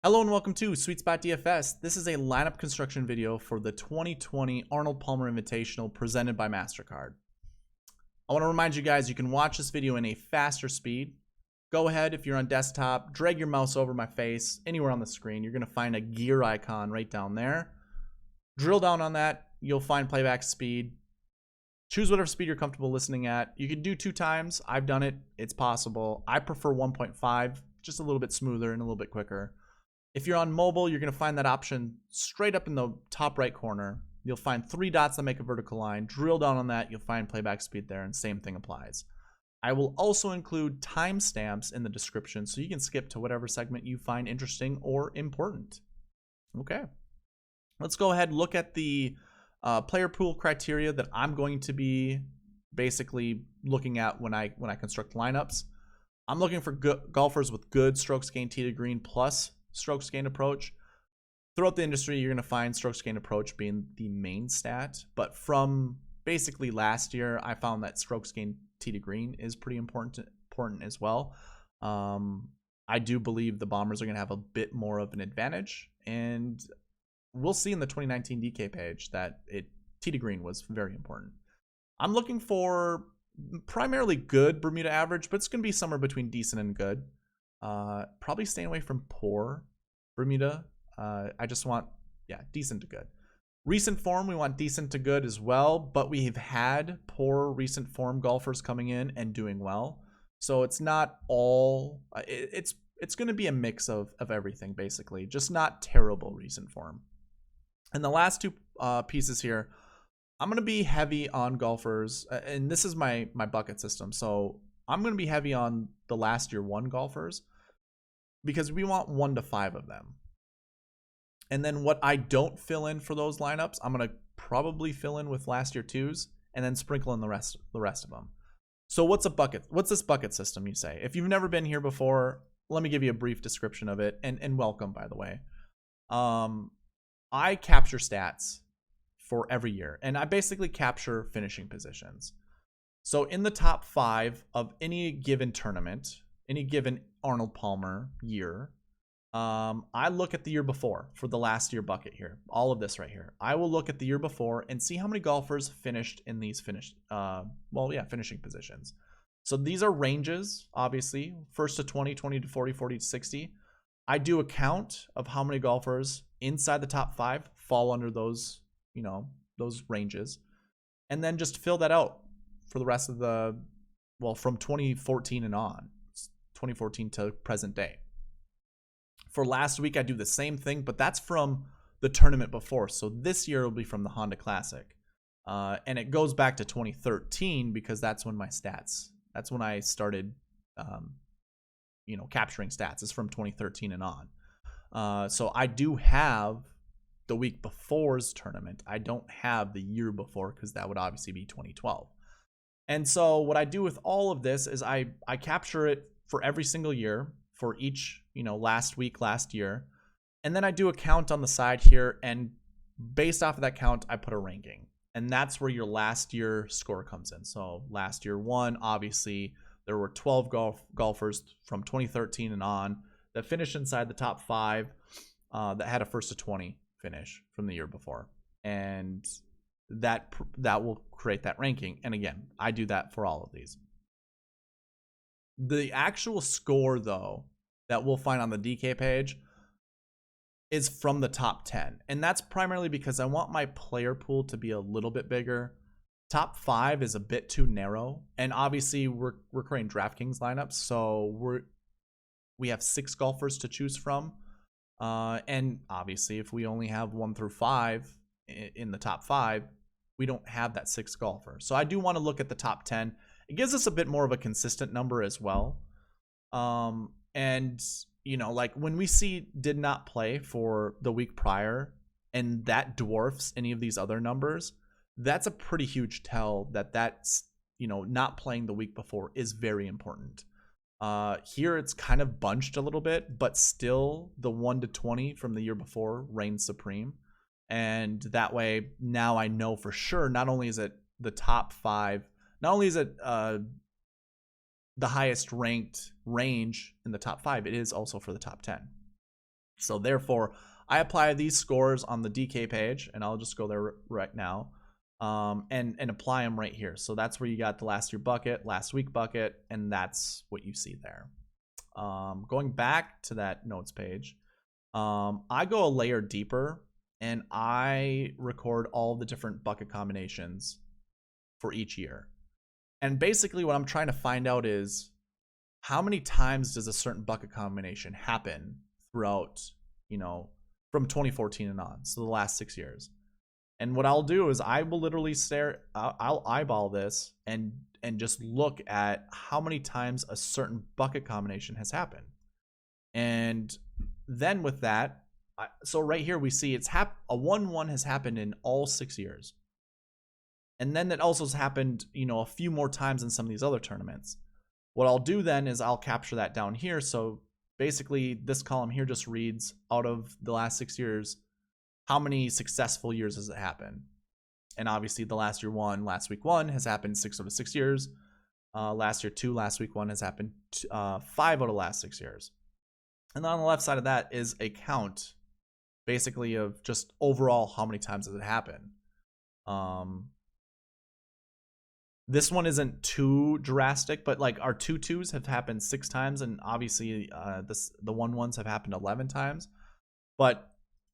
Hello and welcome to SweetSpotDFS. This is a lineup construction video for the 2020 Arnold Palmer Invitational presented by MasterCard. I want to remind you guys you can watch this video in a faster speed. Go ahead, if you're on desktop, drag your mouse over my face, anywhere on the screen. You're going to find a gear icon right down there. Drill down on that. You'll find playback speed. Choose whatever speed you're comfortable listening at. You can do 2 times. I've done it. It's possible. I prefer 1.5, just a little bit smoother and a little bit quicker. If you're on mobile, you're going to find that option straight up in the top right corner. You'll find 3 dots that make a vertical line. Drill down on that. You'll find playback speed there, and same thing applies. I will also include timestamps in the description so you can skip to whatever segment you find interesting or important. Okay. Let's go ahead and look at the player pool criteria that I'm going to be basically looking at when I construct lineups. I'm looking for golfers with good strokes gained tee to green plus strokes gained approach. Throughout the industry, you're going to find strokes gained approach being the main stat, but from basically last year, I found that strokes gained tee to green is pretty important as well. I do believe the Bombers are going to have a bit more of an advantage, and we'll see in the 2019 DK page that tee to green was very important. I'm looking for primarily good Bermuda average, but it's going to be somewhere between decent and good. Probably staying away from poor Bermuda. I just want, decent to good. Recent form, we want decent to good as well, but we've had poor recent form golfers coming in and doing well. So it's not all, it's going to be a mix of everything, basically, just not terrible recent form. And the last 2 pieces here, I'm going to be heavy on golfers, and this is my bucket system. So I'm going to be heavy on the last year 1 golfers because we want 1 to 5 of them. And then what I don't fill in for those lineups, I'm going to probably fill in with last year 2s and then sprinkle in the rest of them. So what's this bucket system, you say? If you've never been here before, let me give you a brief description of it, and welcome, by the way. I capture stats for every year, and I basically capture finishing positions. So in the top 5 of any given tournament, any given Arnold Palmer year, I look at the year before for the last year bucket here. All of this right here. I will look at the year before and see how many golfers finished in these finishing positions. So these are ranges, obviously. 1st to 20, 20 to 40, 40 to 60. I do a count of how many golfers inside the top 5 fall under those, those ranges. And then just fill that out for the rest of from 2014 and on. 2014 to present day. For last week, I do the same thing, but that's from the tournament before. So this year will be from the Honda Classic. And it goes back to 2013 because that's when that's when I started, capturing stats. It's from 2013 and on. So I do have the week before's tournament. I don't have the year before because that would obviously be 2012. And so what I do with all of this is I capture it for every single year for each, last week, last year. And then I do a count on the side here, and based off of that count, I put a ranking. And that's where your last year score comes in. So last year 1, obviously, there were 12 golfers from 2013 and on that finished inside the top 5 that had a 1st to 20 finish from the year before. And that will create that ranking. And again, I do that for all of these. The actual score, though, that we'll find on the DK page is from the top 10. And that's primarily because I want my player pool to be a little bit bigger. Top 5 is a bit too narrow. And obviously, we're creating DraftKings lineups. So we have 6 golfers to choose from. And obviously, if we only have 1 through 5 in the top 5, we don't have that 6 golfer. So I do want to look at the top 10. It gives us a bit more of a consistent number as well. And, like when we see did not play for the week prior and that dwarfs any of these other numbers, that's a pretty huge tell that's, not playing the week before is very important. Here it's kind of bunched a little bit, but still the 1 to 20 from the year before reigns supreme. And that way now I know for sure, not only is it the top 5, not only is it the highest ranked range in the top 5, it is also for the top 10. So therefore, I apply these scores on the DK page, and I'll just go there right now, and apply them right here. So that's where you got the last year bucket, last week bucket, and that's what you see there. Going back to that notes page, I go a layer deeper, and I record all the different bucket combinations for each year. And basically what I'm trying to find out is how many times does a certain bucket combination happen throughout, you know, from 2014 and on, so the last 6 years. And what I'll do is I will literally I'll eyeball this and just look at how many times a certain bucket combination has happened. And then with that, so right here we see it's a 1-1 has happened in all 6 years. And then that also has happened, you know, a few more times in some of these other tournaments. What I'll do then is I'll capture that down here. So basically this column here just reads out of the last 6 years, how many successful years has it happened? And obviously the last year 1, last week 1 has happened 6 out of 6 years. Last year 2, last week 1 has happened 5 out of the last 6 years. And then on the left side of that is a count, basically of just overall how many times has it happened. This one isn't too drastic, but like our 2-2s have happened 6 times, and obviously the 1-1s have happened 11 times. But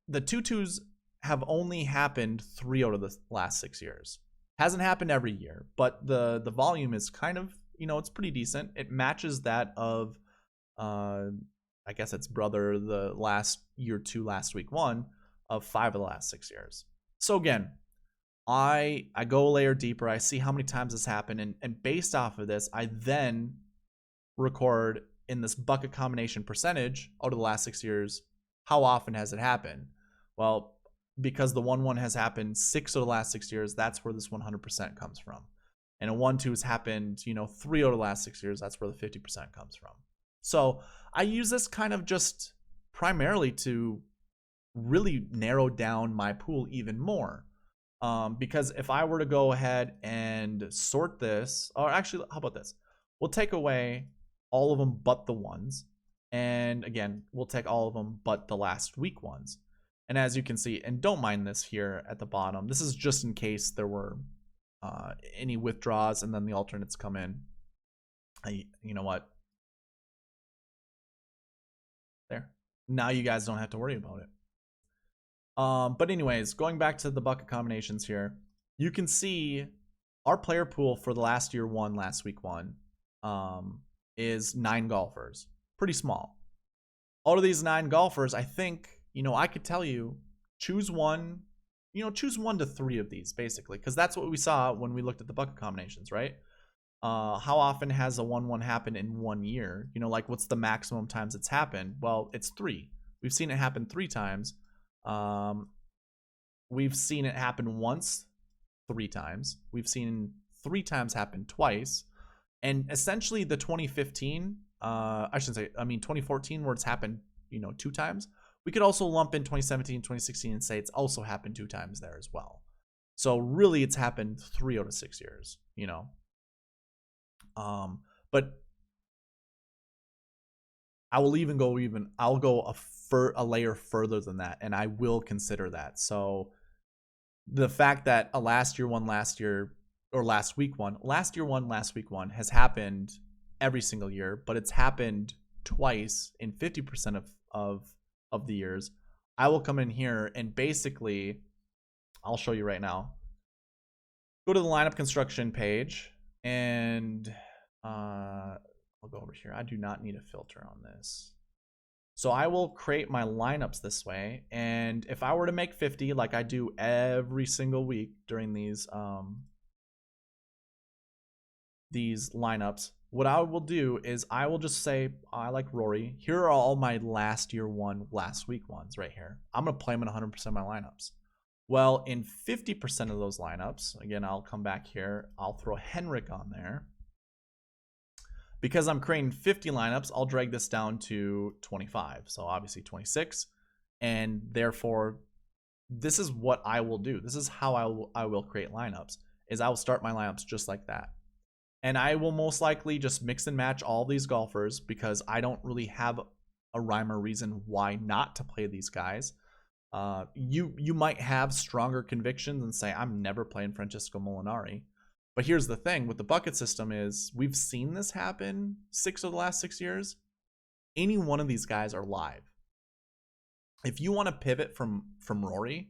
the 2-2s have only happened 3 out of the last 6 years. Hasn't happened every year, but the volume is kind of, you know, it's pretty decent. It matches that of, I guess its brother, the last year 2, last week 1 of 5 of the last 6 years. So again, I go a layer deeper. I see how many times this happened, and based off of this, I then record in this bucket combination percentage out of the last 6 years, how often has it happened? Well, because the 1-1 has happened 6 of the last 6 years, that's where this 100% comes from. And a 1-2 has happened, you know, 3 out of the last 6 years, that's where the 50% comes from. So I use this kind of just primarily to really narrow down my pool even more. Because if I were to go ahead and sort this, or actually, how about this? We'll take away all of them but the ones. And again, we'll take all of them but the last week ones. And as you can see, and don't mind this here at the bottom, this is just in case there were any withdraws and then the alternates come in. You know what? There. Now you guys don't have to worry about it. But anyways, going back to the bucket combinations here, you can see our player pool for the last year 1, last week 1, is 9 golfers. Pretty small. Out of these 9 golfers, I think, you know, I could tell you, choose 1 to 3 of these, basically, because that's what we saw when we looked at the bucket combinations, right? How often has a 1-1 happened in 1 year? You know, like what's the maximum times it's happened? Well, it's 3. We've seen it happen 3 times. We've seen it happen once 3 times. We've seen 3 times happen twice. And essentially the 2015, 2014, where it's happened, you know, 2 times. We could also lump in 2017, 2016 and say it's also happened 2 times there as well. So really it's happened 3 out of 6 years, you know. But I will I'll go a layer further than that, and I will consider that. So the fact that a last year 1, last week 1 has happened every single year, but it's happened twice in 50% of the years, I will come in here and basically, I'll show you right now. Go to the lineup construction page, and I'll go over here. I do not need a filter on this. So I will create my lineups this way, and if I were to make 50 like I do every single week during these lineups, what I will do is I will just say, I like Rory. Here are all my last year 1, last week 1s right here. I'm going to play them in 100% of my lineups. Well, in 50% of those lineups, again, I'll come back here. I'll throw Henrik on there. Because I'm creating 50 lineups, I'll drag this down to 25. So obviously 26. And therefore, this is what I will do. This is how I will create lineups, is I will start my lineups just like that. And I will most likely just mix and match all these golfers because I don't really have a rhyme or reason why not to play these guys. You might have stronger convictions and say, I'm never playing Francesco Molinari. But here's the thing with the bucket system is we've seen this happen 6 of the last 6 years. Any one of these guys are live. If you want to pivot from Rory,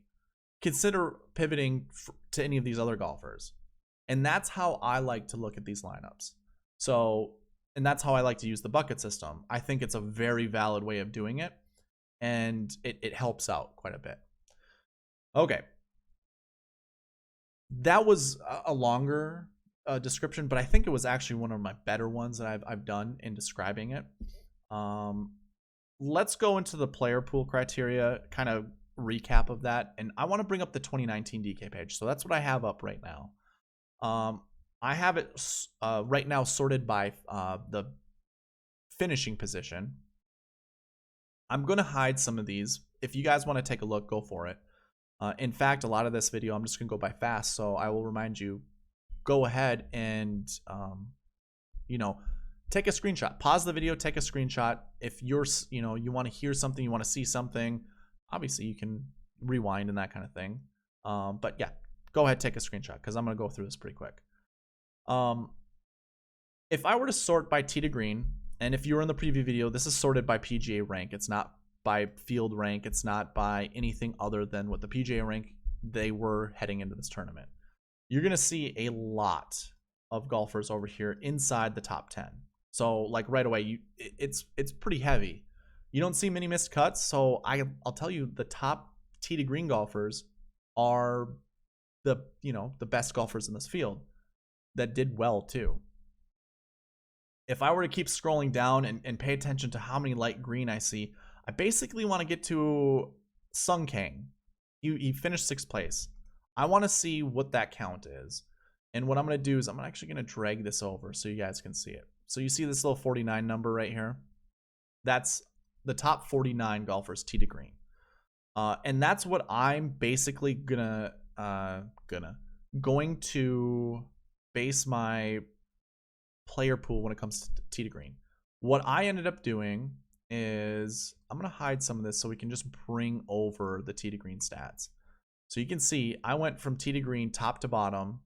consider pivoting to any of these other golfers. And that's how I like to look at these lineups. So, and that's how I like to use the bucket system. I think it's a very valid way of doing it, and it helps out quite a bit. Okay. That was a longer description, but I think it was actually one of my better ones that I've done in describing it. Let's go into the player pool criteria, kind of recap of that. And I want to bring up the 2019 DK page. So that's what I have up right now. I have it right now sorted by the finishing position. I'm going to hide some of these. If you guys want to take a look, go for it. In fact, a lot of this video, I'm just going to go by fast. So I will remind you, go ahead and, take a screenshot. Pause the video, take a screenshot. If you're, you want to hear something, you want to see something, obviously you can rewind and that kind of thing. But yeah, go ahead, take a screenshot because I'm going to go through this pretty quick. If I were to sort by tee to green, and if you were in the preview video, this is sorted by PGA rank. It's not by field rank. It's not by anything other than what the PGA rank they were heading into this tournament. You're going to see a lot of golfers over here inside the top 10. So like right away, it's pretty heavy. You don't see many missed cuts. So I'll tell you, the top tee to green golfers are the best golfers in this field that did well too. If I were to keep scrolling down and pay attention to how many light green I see, I basically want to get to Sung Kang. He finished 6th place. I want to see what that count is. And what I'm going to do is I'm actually going to drag this over so you guys can see it. So you see this little 49 number right here? That's the top 49 golfers tee to green. And that's what I'm basically going to base my player pool when it comes to tee to green. What I ended up doing is I'm going to hide some of this so we can just bring over the tee to green stats. So you can see I went from tee to green top to bottom,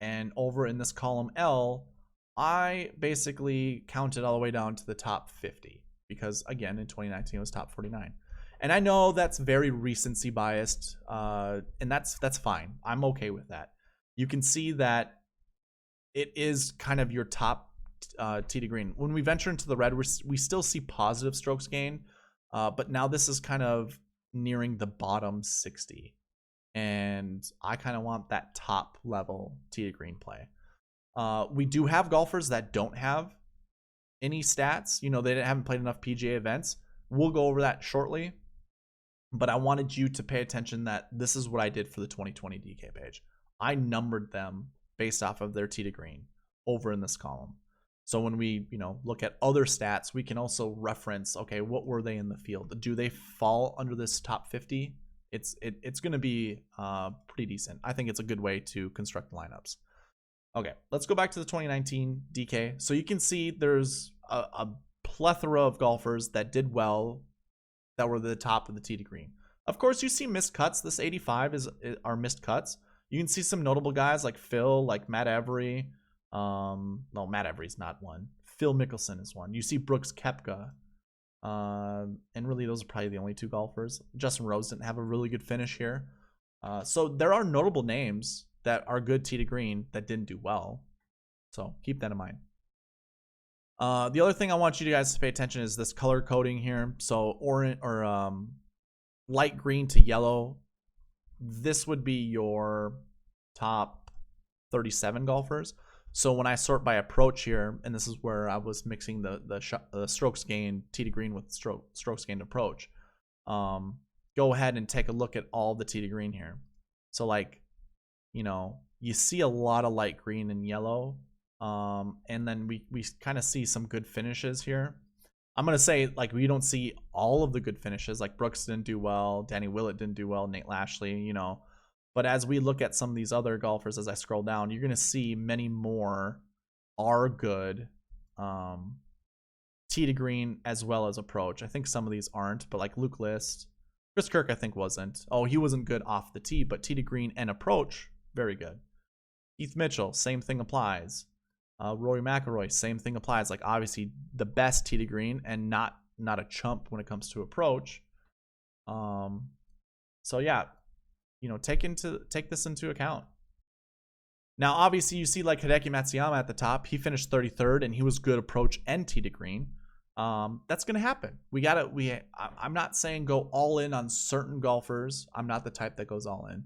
and over in this column L, I basically counted all the way down to the top 50 because again in 2019 it was top 49. And I know that's very recency biased, and that's fine. I'm okay with that. You can see that it is kind of your top tee to green. When we venture into the red, we still see positive strokes gain, but now this is kind of nearing the bottom 60. And I kind of want that top level tee to green play. We do have golfers that don't have any stats. They haven't played enough PGA events. We'll go over that shortly. But I wanted you to pay attention that this is what I did for the 2020 DK page. I numbered them based off of their tee to green over in this column. So when we, look at other stats, we can also reference, okay, what were they in the field? Do they fall under this top 50? It's going to be pretty decent. I think it's a good way to construct lineups. Okay, let's go back to the 2019 DK. So you can see there's a plethora of golfers that did well, that were the top of the tee to green. Of course, you see missed cuts. This 85 are missed cuts. You can see some notable guys like Phil, like Matt Every. No, Matt Every's not one. Phil Mickelson is one. You see Brooks Koepka. And really, those are probably the only 2 golfers. Justin Rose didn't have a really good finish here. So there are notable names that are good tee to green that didn't do well. So keep that in mind. The other thing I want you guys to pay attention is this color coding here. So orange or light green to yellow. This would be your top 37 golfers. So when I sort by approach here, and this is where I was mixing the strokes gained tee to green with strokes gained approach. Go ahead and take a look at all the tee to green here. So you see a lot of light green and yellow. And then we kind of see some good finishes here. I'm going to say we don't see all of the good finishes. Like Brooks didn't do well. Danny Willett didn't do well. Nate Lashley, But as we look at some of these other golfers, as I scroll down, you're going to see many more are good tee to green as well as approach. I think some of these aren't, but like Luke List, Chris Kirk I think wasn't. Oh, he wasn't good off the tee, but tee to green and approach, very good. Keith Mitchell, same thing applies. Rory McIlroy, same thing applies. Like obviously the best tee to green and not a chump when it comes to approach. So yeah, you know, take this into account. Now, obviously, you see like Hideki Matsuyama at the top. He finished 33rd, and he was good approach and tee to green. That's gonna happen. I'm not saying go all in on certain golfers. I'm not the type that goes all in.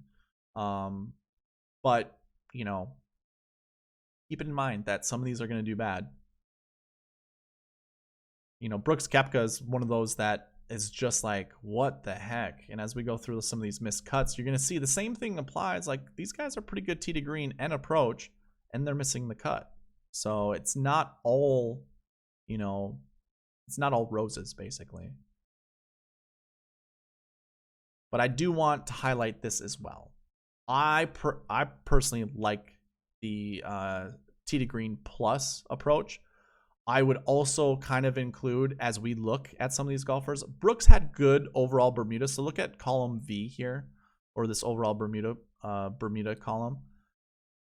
But you know, keep in mind that some of these are gonna do bad. You know, Brooks Koepka is one of those that is just like, what the heck? And as we go through some of these missed cuts, you're going to see the same thing applies. Like, these guys are pretty good tee to green and approach, and they're missing the cut. So it's not all, you know, it's not all roses, basically. But I do want to highlight this as well. I personally like the tee to green plus approach. I would also kind of include, as we look at some of these golfers, Brooks had good overall Bermuda. So look at column V here, or this overall Bermuda column.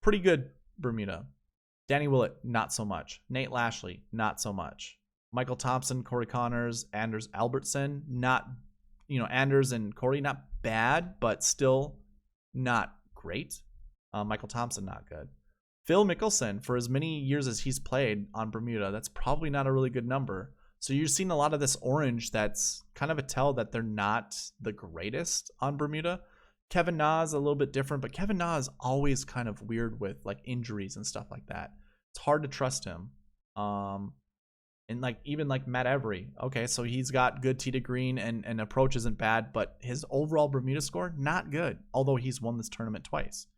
Pretty good Bermuda. Danny Willett, not so much. Nate Lashley, not so much. Michael Thompson, Corey Connors, Anders Albertson, not, you know, Anders and Corey, not bad, but still not great. Michael Thompson, not good. Phil Mickelson, for as many years as he's played on Bermuda, that's probably not a really good number. So you're seeing a lot of this orange that's kind of a tell that they're not the greatest on Bermuda. Kevin Na is a little bit different, but Kevin Na is always kind of weird with like injuries and stuff like that. It's hard to trust him. And like even like Matt Every, okay, so he's got good tee to green and approach isn't bad, but his overall Bermuda score, not good, although he's won this tournament twice.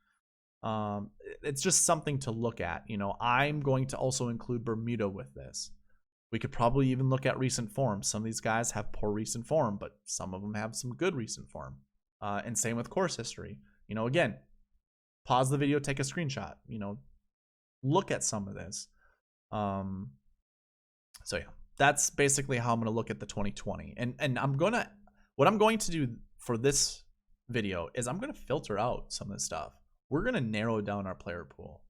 It's just something to look at. You know, I'm going to also include Bermuda with this. We could probably even look at recent form. Some of these guys have poor recent form, but some of them have some good recent form. And same with course history. You know, again, pause the video, take a screenshot, you know, look at some of this. So yeah, that's basically how I'm going to look at the 2020. And what I'm going to do for this video is I'm going to filter out some of this stuff. We're going to narrow down our player pool.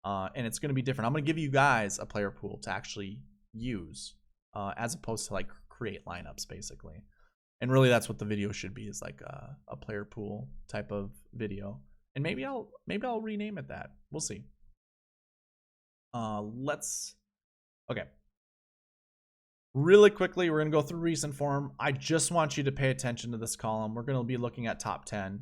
And it's going to be different. I'm going to give you guys a player pool to actually use as opposed to like create lineups, basically. And really that's what the video should be, is like a player pool type of video. And maybe I'll rename it that. We'll see. Okay. Really quickly, we're going to go through recent form. I just want you to pay attention to this column. We're going to be looking at top 10.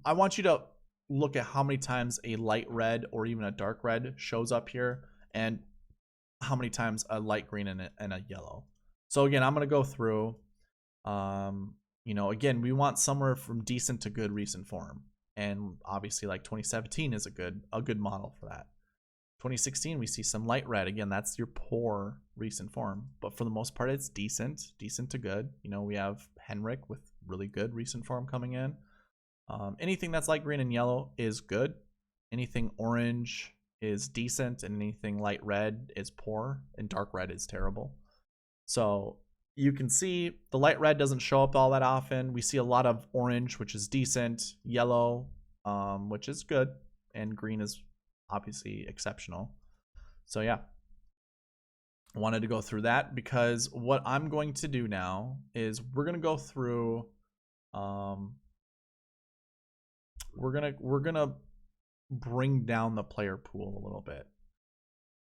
I want you to look at how many times a light red or even a dark red shows up here, and how many times a light green and a yellow. So again, I'm going to go through, you know, again, we want somewhere from decent to good recent form. And obviously like 2017 is a good model for that. 2016, we see some light red. Again, that's your poor recent form, but for the most part, it's decent to good. You know, we have Henrik with really good recent form coming in. Anything that's light green and yellow is good. Anything orange is decent, and anything light red is poor, and dark red is terrible. So you can see the light red doesn't show up all that often. We see a lot of orange, which is decent, yellow, which is good, and green is obviously exceptional. So yeah, I wanted to go through that, because what I'm going to do now is we're going to go through we're gonna bring down the player pool a little bit.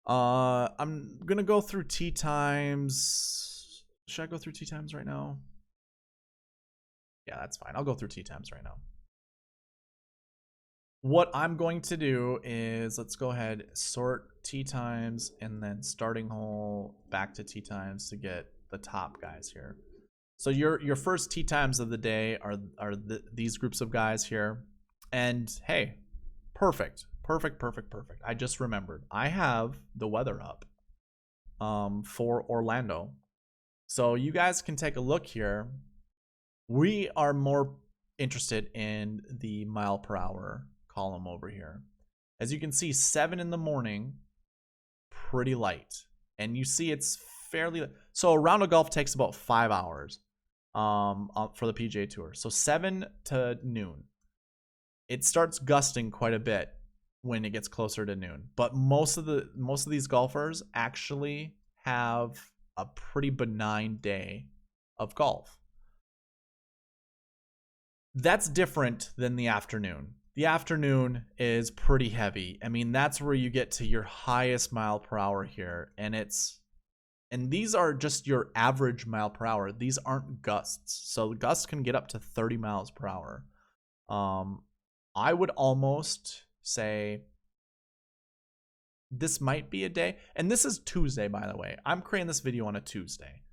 I'm gonna go through tee times. Should I go through tee times right now? Yeah, that's fine. I'll go through tee times right now. What I'm going to do is, let's go ahead, sort tee times, and then starting hole back to tee times to get the top guys here. So your first tee times of the day are these groups of guys here. And hey, perfect. I just remembered, I have the weather up for Orlando. So you guys can take a look here. We are more interested in the mile per hour column over here. As you can see, 7 in the morning, pretty light. And you see it's fairly, So a round of golf takes about 5 hours for the PGA Tour. So 7 to noon. It starts gusting quite a bit when it gets closer to noon. But most of these golfers actually have a pretty benign day of golf. That's different than the afternoon. The afternoon is pretty heavy. I mean, that's where you get to your highest mile per hour here. And these are just your average mile per hour. These aren't gusts. So gusts can get up to 30 miles per hour. I would almost say this might be a day. And this is Tuesday, by the way. I'm creating this video on a Tuesday.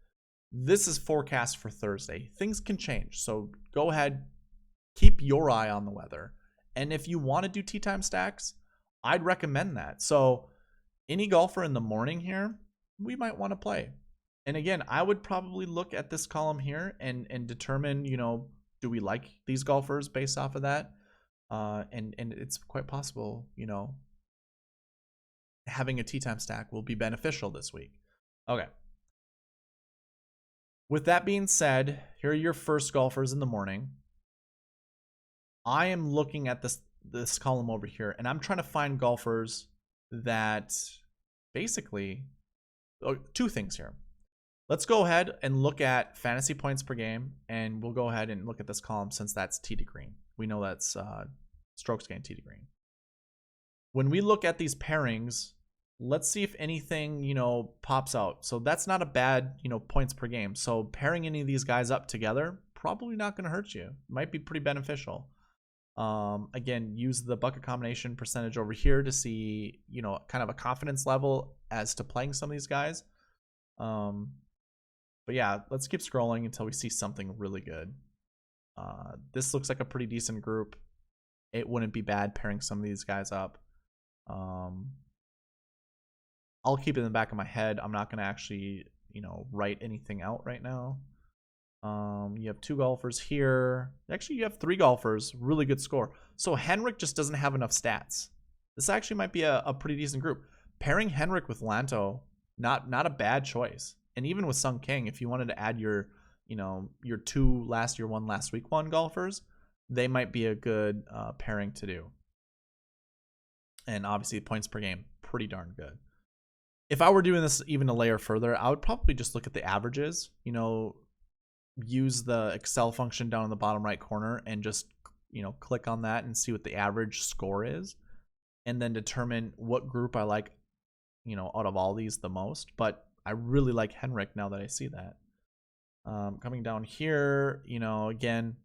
This is forecast for Thursday. Things can change. So go ahead, keep your eye on the weather. And if you want to do tee time stacks, I'd recommend that. So any golfer in the morning here, we might want to play. And again, I would probably look at this column here and determine, do we like these golfers based off of that? And it's quite possible, having a tee time stack will be beneficial this week. Okay. With that being said, here are your first golfers in the morning. I am looking at this column over here, and I'm trying to find golfers that basically, two things here. Let's go ahead and look at fantasy points per game, and we'll go ahead and look at this column since that's tee to green. We know that's strokes gained tee to green. When we look at these pairings, let's see if anything, pops out. So that's not a bad, points per game. So pairing any of these guys up together, probably not going to hurt you. Might be pretty beneficial. Again, use the bucket combination percentage over here to see, kind of a confidence level as to playing some of these guys. But yeah, let's keep scrolling until we see something really good. This looks like a pretty decent group. It wouldn't be bad pairing some of these guys up. I'll keep it in the back of my head. I'm not going to actually, write anything out right now. You have 2 golfers here. Actually, you have 3 golfers. Really good score. So Henrik just doesn't have enough stats. This actually might be a pretty decent group. Pairing Henrik with Lanto, not a bad choice. And even with Sung King, if you wanted to add your 2 last year 1 last week 1 golfers, they might be a good pairing to do. And obviously points per game, pretty darn good. If I were doing this even a layer further, I would probably just look at the averages. Use the Excel function down in the bottom right corner and just, click on that and see what the average score is. And then determine what group I like, out of all these the most. But I really like Henrik now that I see that. Coming down here, again,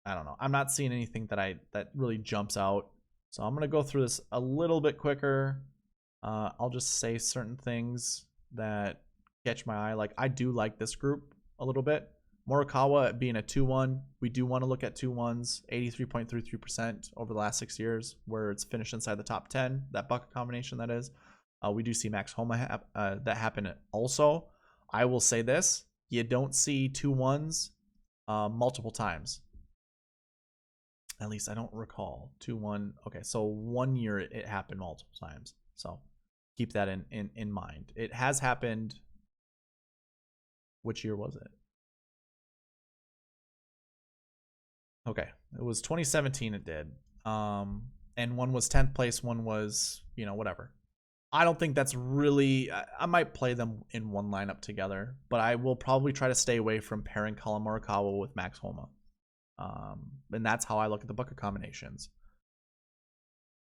I don't know. I'm not seeing anything that really jumps out. So I'm going to go through this a little bit quicker. I'll just say certain things that catch my eye. Like, I do like this group a little bit. Morikawa being a 2-1. We do want to look at 2-1s, 83.33% over the last 6 years, where it's finished inside the top 10, that bucket combination that is. We do see Max Homa that happen also. I will say this, you don't see 2-1s multiple times. At least I don't recall. 2-1. Okay, so 1 year it happened multiple times. So keep that in mind. It has happened. Which year was it? Okay, it was 2017 it did. And one was 10th place, one was, whatever. I don't think that's really, I might play them in one lineup together, but I will probably try to stay away from pairing Collin Morikawa with Max Homa. And that's how I look at the bucket combinations.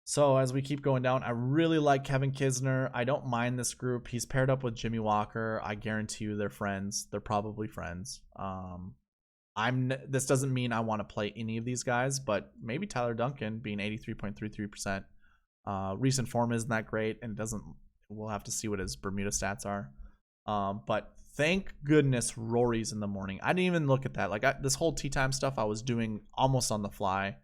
So as we keep going down, I really like Kevin Kisner. I don't mind this group. He's paired up with Jimmy Walker. I guarantee you they're friends. They're probably friends. This doesn't mean I want to play any of these guys, but maybe Tyler Duncan being 83.33%. Recent form isn't that great, and we'll have to see what his Bermuda stats are. But thank goodness Rory's in the morning. I didn't even look at that. This whole tee time stuff I was doing almost on the fly.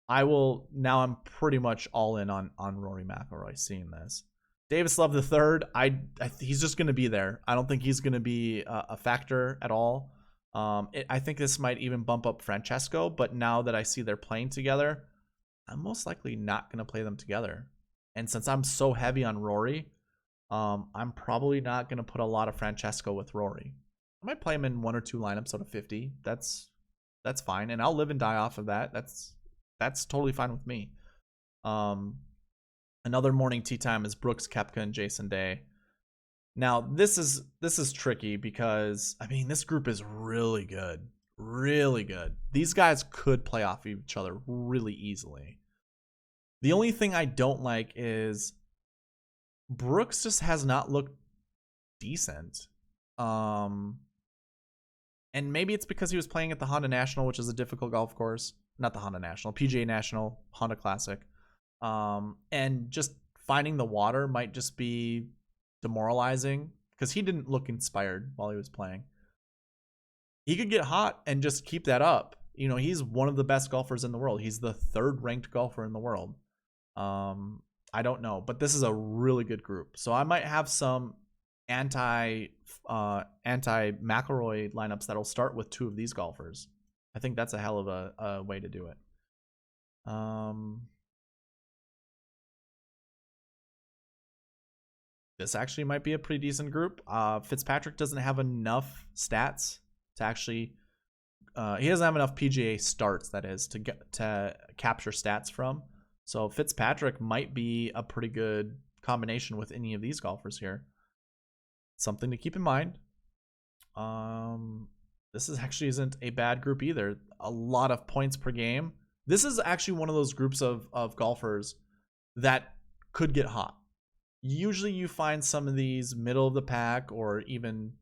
Now I'm pretty much all in on Rory McIlroy seeing this. Davis Love III, he's just going to be there. I don't think he's going to be a factor at all. I think this might even bump up Francesco, but now that I see they're playing together, I'm most likely not going to play them together. And since I'm so heavy on Rory, I'm probably not going to put a lot of Francesco with Rory. I might play him in 1 or 2 lineups out of 50. That's fine, and I'll live and die off of that. That's totally fine with me. Another morning tea time is Brooks Koepka and Jason Day. Now this is tricky because I mean this group is really good, really good. These guys could play off each other really easily. The only thing I don't like is Brooks just has not looked decent. And maybe it's because he was playing at the Honda National, which is a difficult golf course. Not the Honda National, PGA National, Honda Classic. And just finding the water might just be demoralizing because he didn't look inspired while he was playing. He could get hot and just keep that up. You know, he's one of the best golfers in the world. He's the 3rd ranked golfer in the world. I don't know, but this is a really good group. So I might have some anti McIlroy lineups that'll start with 2 of these golfers. I think that's a hell of a way to do it. This actually might be a pretty decent group. Fitzpatrick doesn't have enough stats to actually. He doesn't have enough PGA starts, that is, to capture stats from. So Fitzpatrick might be a pretty good combination with any of these golfers here. Something to keep in mind. This actually isn't a bad group either. A lot of points per game. This is actually one of those groups of golfers that could get hot. Usually you find some of these middle of the pack or even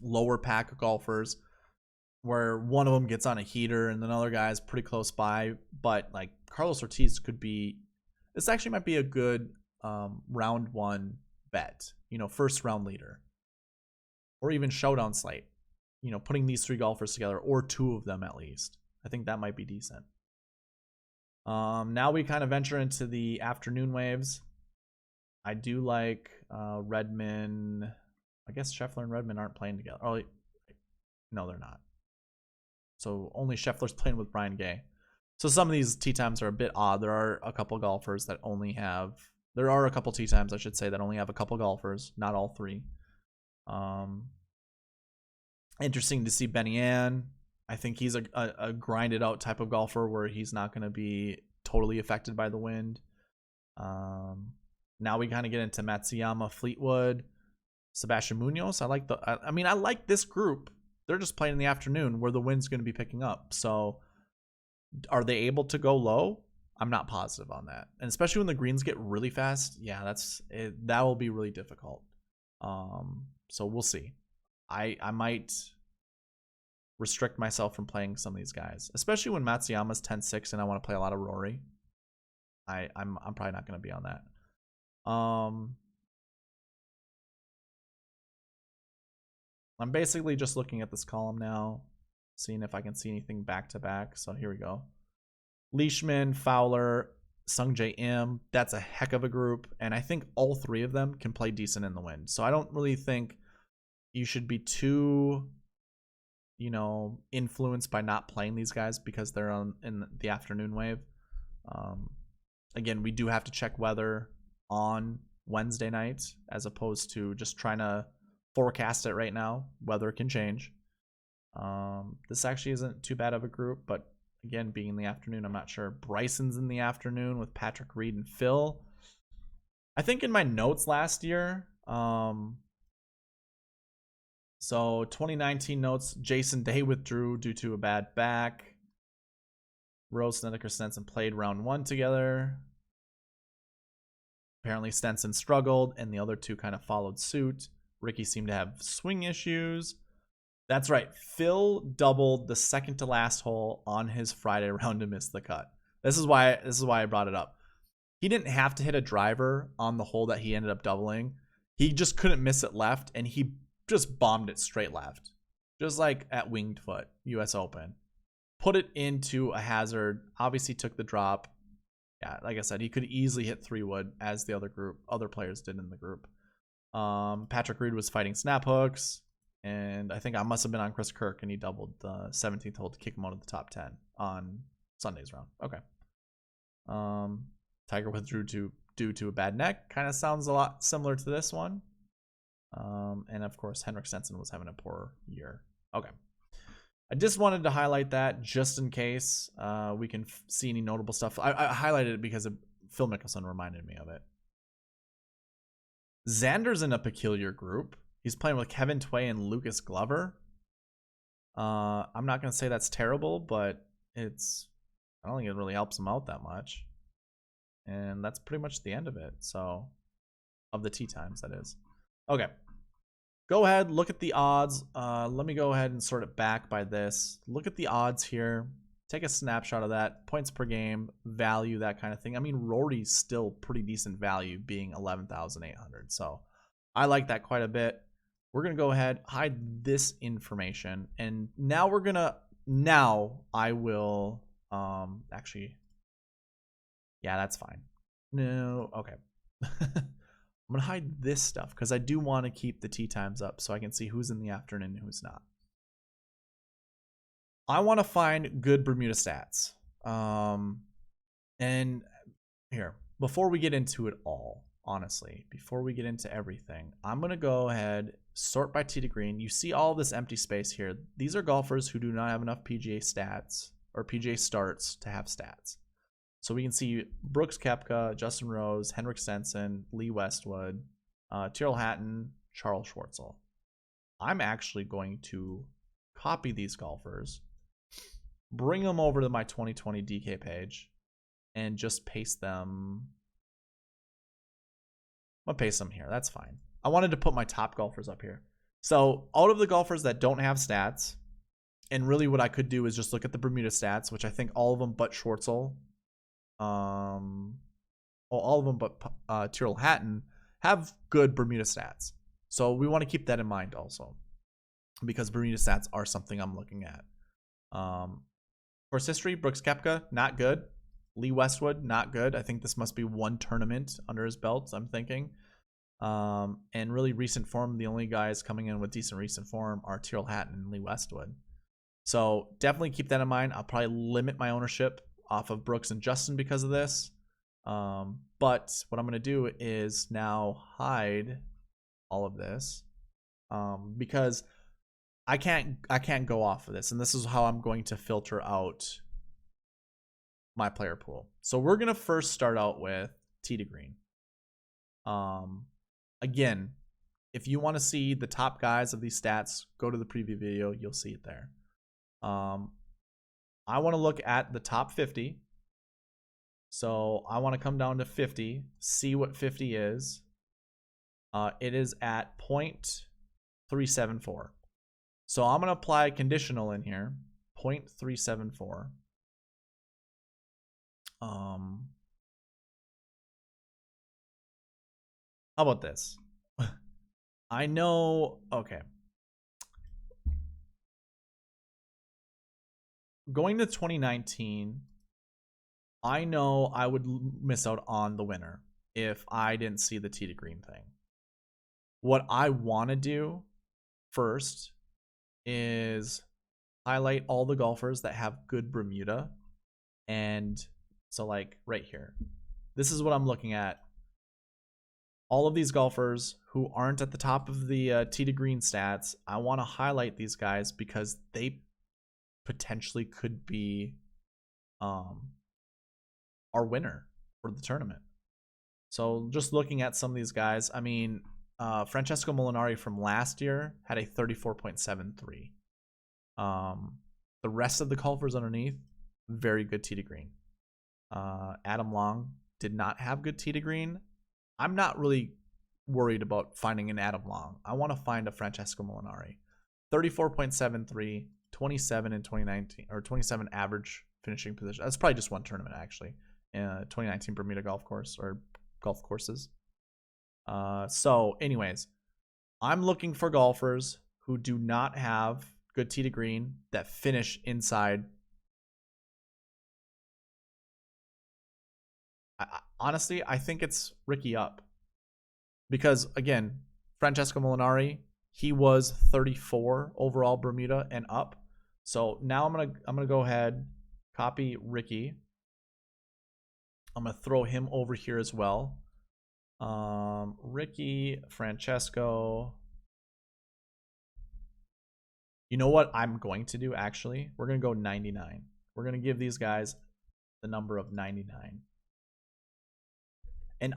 lower pack golfers where one of them gets on a heater and another guy's pretty close by. But like Carlos Ortiz could be, this actually might be a good round 1 bet, you know, 1st round leader or even showdown slate, you know, putting these 3 golfers together or 2 of them at least. I think that might be decent. Now we kind of venture into the afternoon waves. I do like Redman. I guess Scheffler and Redman aren't playing together. Oh, no, they're not. So only Scheffler's playing with Brian Gay. So some of these tee times are a bit odd. There are a couple golfers that only have. There are a couple tee times, I should say, that only have a couple golfers, not all 3. Interesting to see Benny Ann. I think he's a grinded out type of golfer where he's not going to be totally affected by the wind. Now we kind of get into Matsuyama, Fleetwood, Sebastian Munoz. I like this group. They're just playing in the afternoon where the wind's going to be picking up. So are they able to go low? I'm not positive on that. And especially when the greens get really fast, yeah, that will be really difficult. So we'll see. I might restrict myself from playing some of these guys, especially when Matsuyama's 10-6 and I want to play a lot of Rory. I'm probably not going to be on that. I'm basically just looking at this column now, seeing if I can see anything back to back. So here we go. Leishman, Fowler, Sungjae Im. That's a heck of a group, and I think all 3 of them can play decent in the wind. So I don't really think you should be too, you know, influenced by not playing these guys because they're in the afternoon wave. Again, we do have to check weather on Wednesday night as opposed to just trying to forecast it right now. Weather can change. This actually isn't too bad of a group, but again, being in the afternoon, I'm not sure. Bryson's in the afternoon with Patrick Reed and Phil. I think in my notes last year, so 2019 notes, Jason Day withdrew due to a bad back. Rose, Snedeker, Stenson played round 1 together. Apparently Stenson struggled, and the other 2 kind of followed suit. Ricky seemed to have swing issues. That's right. Phil doubled the second to last hole on his Friday round to miss the cut. This is why I brought it up. He didn't have to hit a driver on the hole that he ended up doubling. He just couldn't miss it left, and he just bombed it straight left. Just like at Winged Foot, US Open. Put it into a hazard. Obviously took the drop. Yeah, like I said, he could easily hit 3-wood as the other players did in the group. Patrick Reed was fighting snap hooks, and I think I must have been on Chris Kirk, and he doubled the 17th hole to kick him out of the top 10 on Sunday's round. Okay. Tiger withdrew due to a bad neck. Kind of sounds a lot similar to this one. And of course, Henrik Stenson was having a poor year. Okay. I just wanted to highlight that just in case we can see any notable stuff. I highlighted it because Phil Mickelson reminded me of it. Xander's in a peculiar group. He's playing with Kevin Tway and Lucas Glover. I'm not going to say that's terrible, but I don't think it really helps him out that much. And that's pretty much the end of it. So, of the tee times, that is. Okay. Go ahead, look at the odds. Let me go ahead and sort it back by this. Look at the odds here. Take a snapshot of that. Points per game, value, that kind of thing. I mean, Rory's still pretty decent value, being 11,800. So I like that quite a bit. We're going to go ahead, hide this information. And now I will, actually, yeah, that's fine. No, okay. I'm going to hide this stuff because I do want to keep the tee times up so I can see who's in the afternoon and who's not. I want to find good Bermuda stats. And here, before we get into it all, honestly, before we get into everything, I'm going to go ahead, sort by tee to green. You see all this empty space here. These are golfers who do not have enough PGA stats or PGA starts to have stats. So we can see Brooks Koepka, Justin Rose, Henrik Stenson, Lee Westwood, Tyrrell Hatton, Charles Schwartzel. I'm actually going to copy these golfers, bring them over to my 2020 DK page, and just paste them. I'm going to paste them here. That's fine. I wanted to put my top golfers up here. So out of the golfers that don't have stats, and really what I could do is just look at the Bermuda stats, which I think all of them but Schwartzel, all of them but Tyrrell Hatton have good Bermuda stats. So we want to keep that in mind also, because Bermuda stats are something I'm looking at. Course history, Brooks Koepka, not good. Lee Westwood, not good. I think this must be one tournament under his belt, I'm thinking. And really recent form, the only guys coming in with decent recent form are Tyrrell Hatton and Lee Westwood. So definitely keep that in mind. I'll probably limit my ownership off of Brooks and Justin because of this. But what I'm going to do is now hide all of this because I can't go off of this, and this is how I'm going to filter out my player pool. So we're going to first start out with tee to green. Again, if you want to see the top guys of these stats, go to the preview video. You'll see it there. I want to look at the top 50. So I want to come down to 50, see what 50 is. It is at 0.374. So I'm going to apply a conditional in here, 0.374. How about this? I know, okay. Going to 2019, I know I would miss out on the winner if I didn't see the tee to green thing. What I want to do first is highlight all the golfers that have good Bermuda. And so like right here, this is what I'm looking at. All of these golfers who aren't at the top of the tee to green stats, I want to highlight these guys because they potentially could be our winner for the tournament. So just looking at some of these guys, I mean, Francesco Molinari from last year had a 34.73. The rest of the golfers underneath, very good tee to green. Adam Long did not have good tee to green. I'm not really worried about finding an Adam Long. I want to find a Francesco Molinari. 34.73, 27 in 2019, or 27 average finishing position. That's probably just one tournament, actually. 2019 Bermuda golf course, or golf courses. So anyways, I'm looking for golfers who do not have good tee to green that finish inside. Honestly, I think it's Ricky up. Because, again, Francesco Molinari, he was 34 overall Bermuda and up. So now I'm gonna go ahead, copy Ricky. I'm going to throw him over here as well. Ricky, Francesco. You know what I'm going to do, actually? We're going to go 99. We're going to give these guys the number of 99. And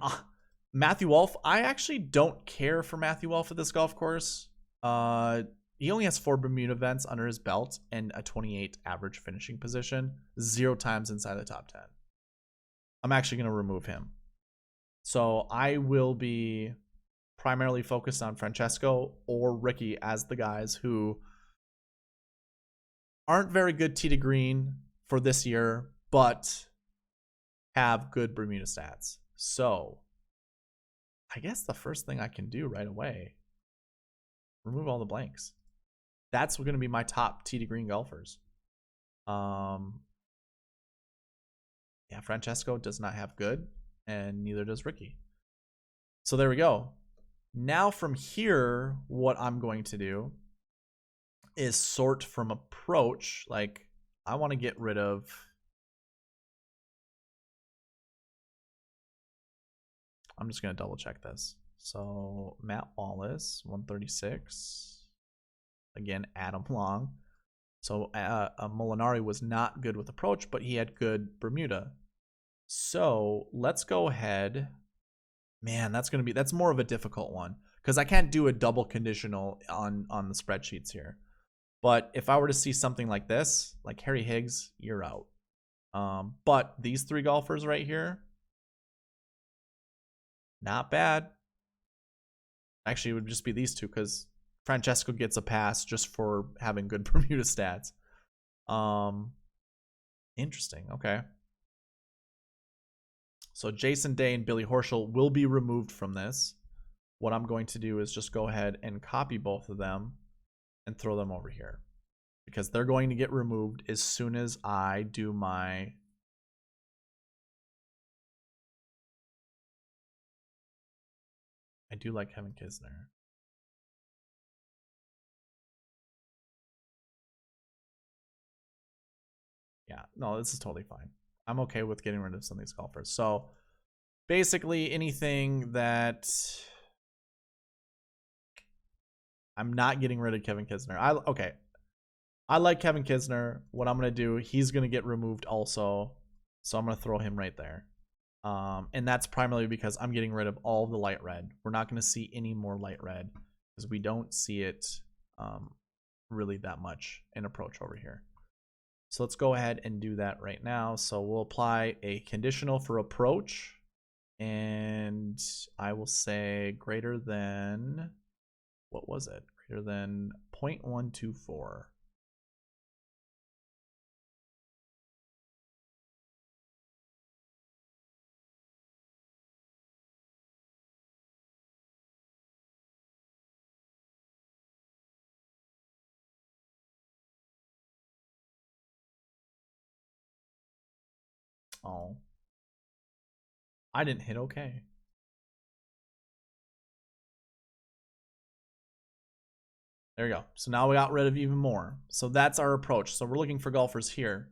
Matthew Wolf, I actually don't care for Matthew Wolf at this golf course. He only has 4 Bermuda events under his belt and a 28 average finishing position, 0 times inside the top 10. I'm actually going to remove him. So I will be primarily focused on Francesco or Ricky as the guys who aren't very good tee to green for this year, but have good Bermuda stats. So I guess the first thing I can do right away, remove all the blanks. That's going to be my top tee to green golfers. Yeah, Francesco does not have good, and neither does Ricky. So there we go. Now from here, what I'm going to do is sort from approach. Like, I want to get rid of... I'm just going to double check this. So Matt Wallace, 136. Again, Adam Long. So Molinari was not good with approach, but he had good Bermuda. So let's go ahead. Man, that's more of a difficult one because I can't do a double conditional on the spreadsheets here. But if I were to see something like this, like Harry Higgs, you're out. But these 3 golfers right here, not bad. Actually, it would just be these 2 because Francesco gets a pass just for having good Bermuda stats. Interesting. Okay. So Jason Day and Billy Horschel will be removed from this. What I'm going to do is just go ahead and copy both of them and throw them over here because they're going to get removed as soon as I do my... I do like Kevin Kisner. Yeah, no, this is totally fine. I'm okay with getting rid of some of these golfers. So basically anything that... I'm not getting rid of Kevin Kisner. Okay. I like Kevin Kisner. What I'm going to do, he's going to get removed also. So I'm going to throw him right there. And that's primarily because I'm getting rid of all the light red. We're not going to see any more light red because we don't see it really that much in approach over here. So let's go ahead and do that right now. So we'll apply a conditional for approach. And I will say greater than... What was it? Greater than 0.124. Oh. I didn't hit okay. There we go. So now we got rid of even more. So that's our approach. So we're looking for golfers here.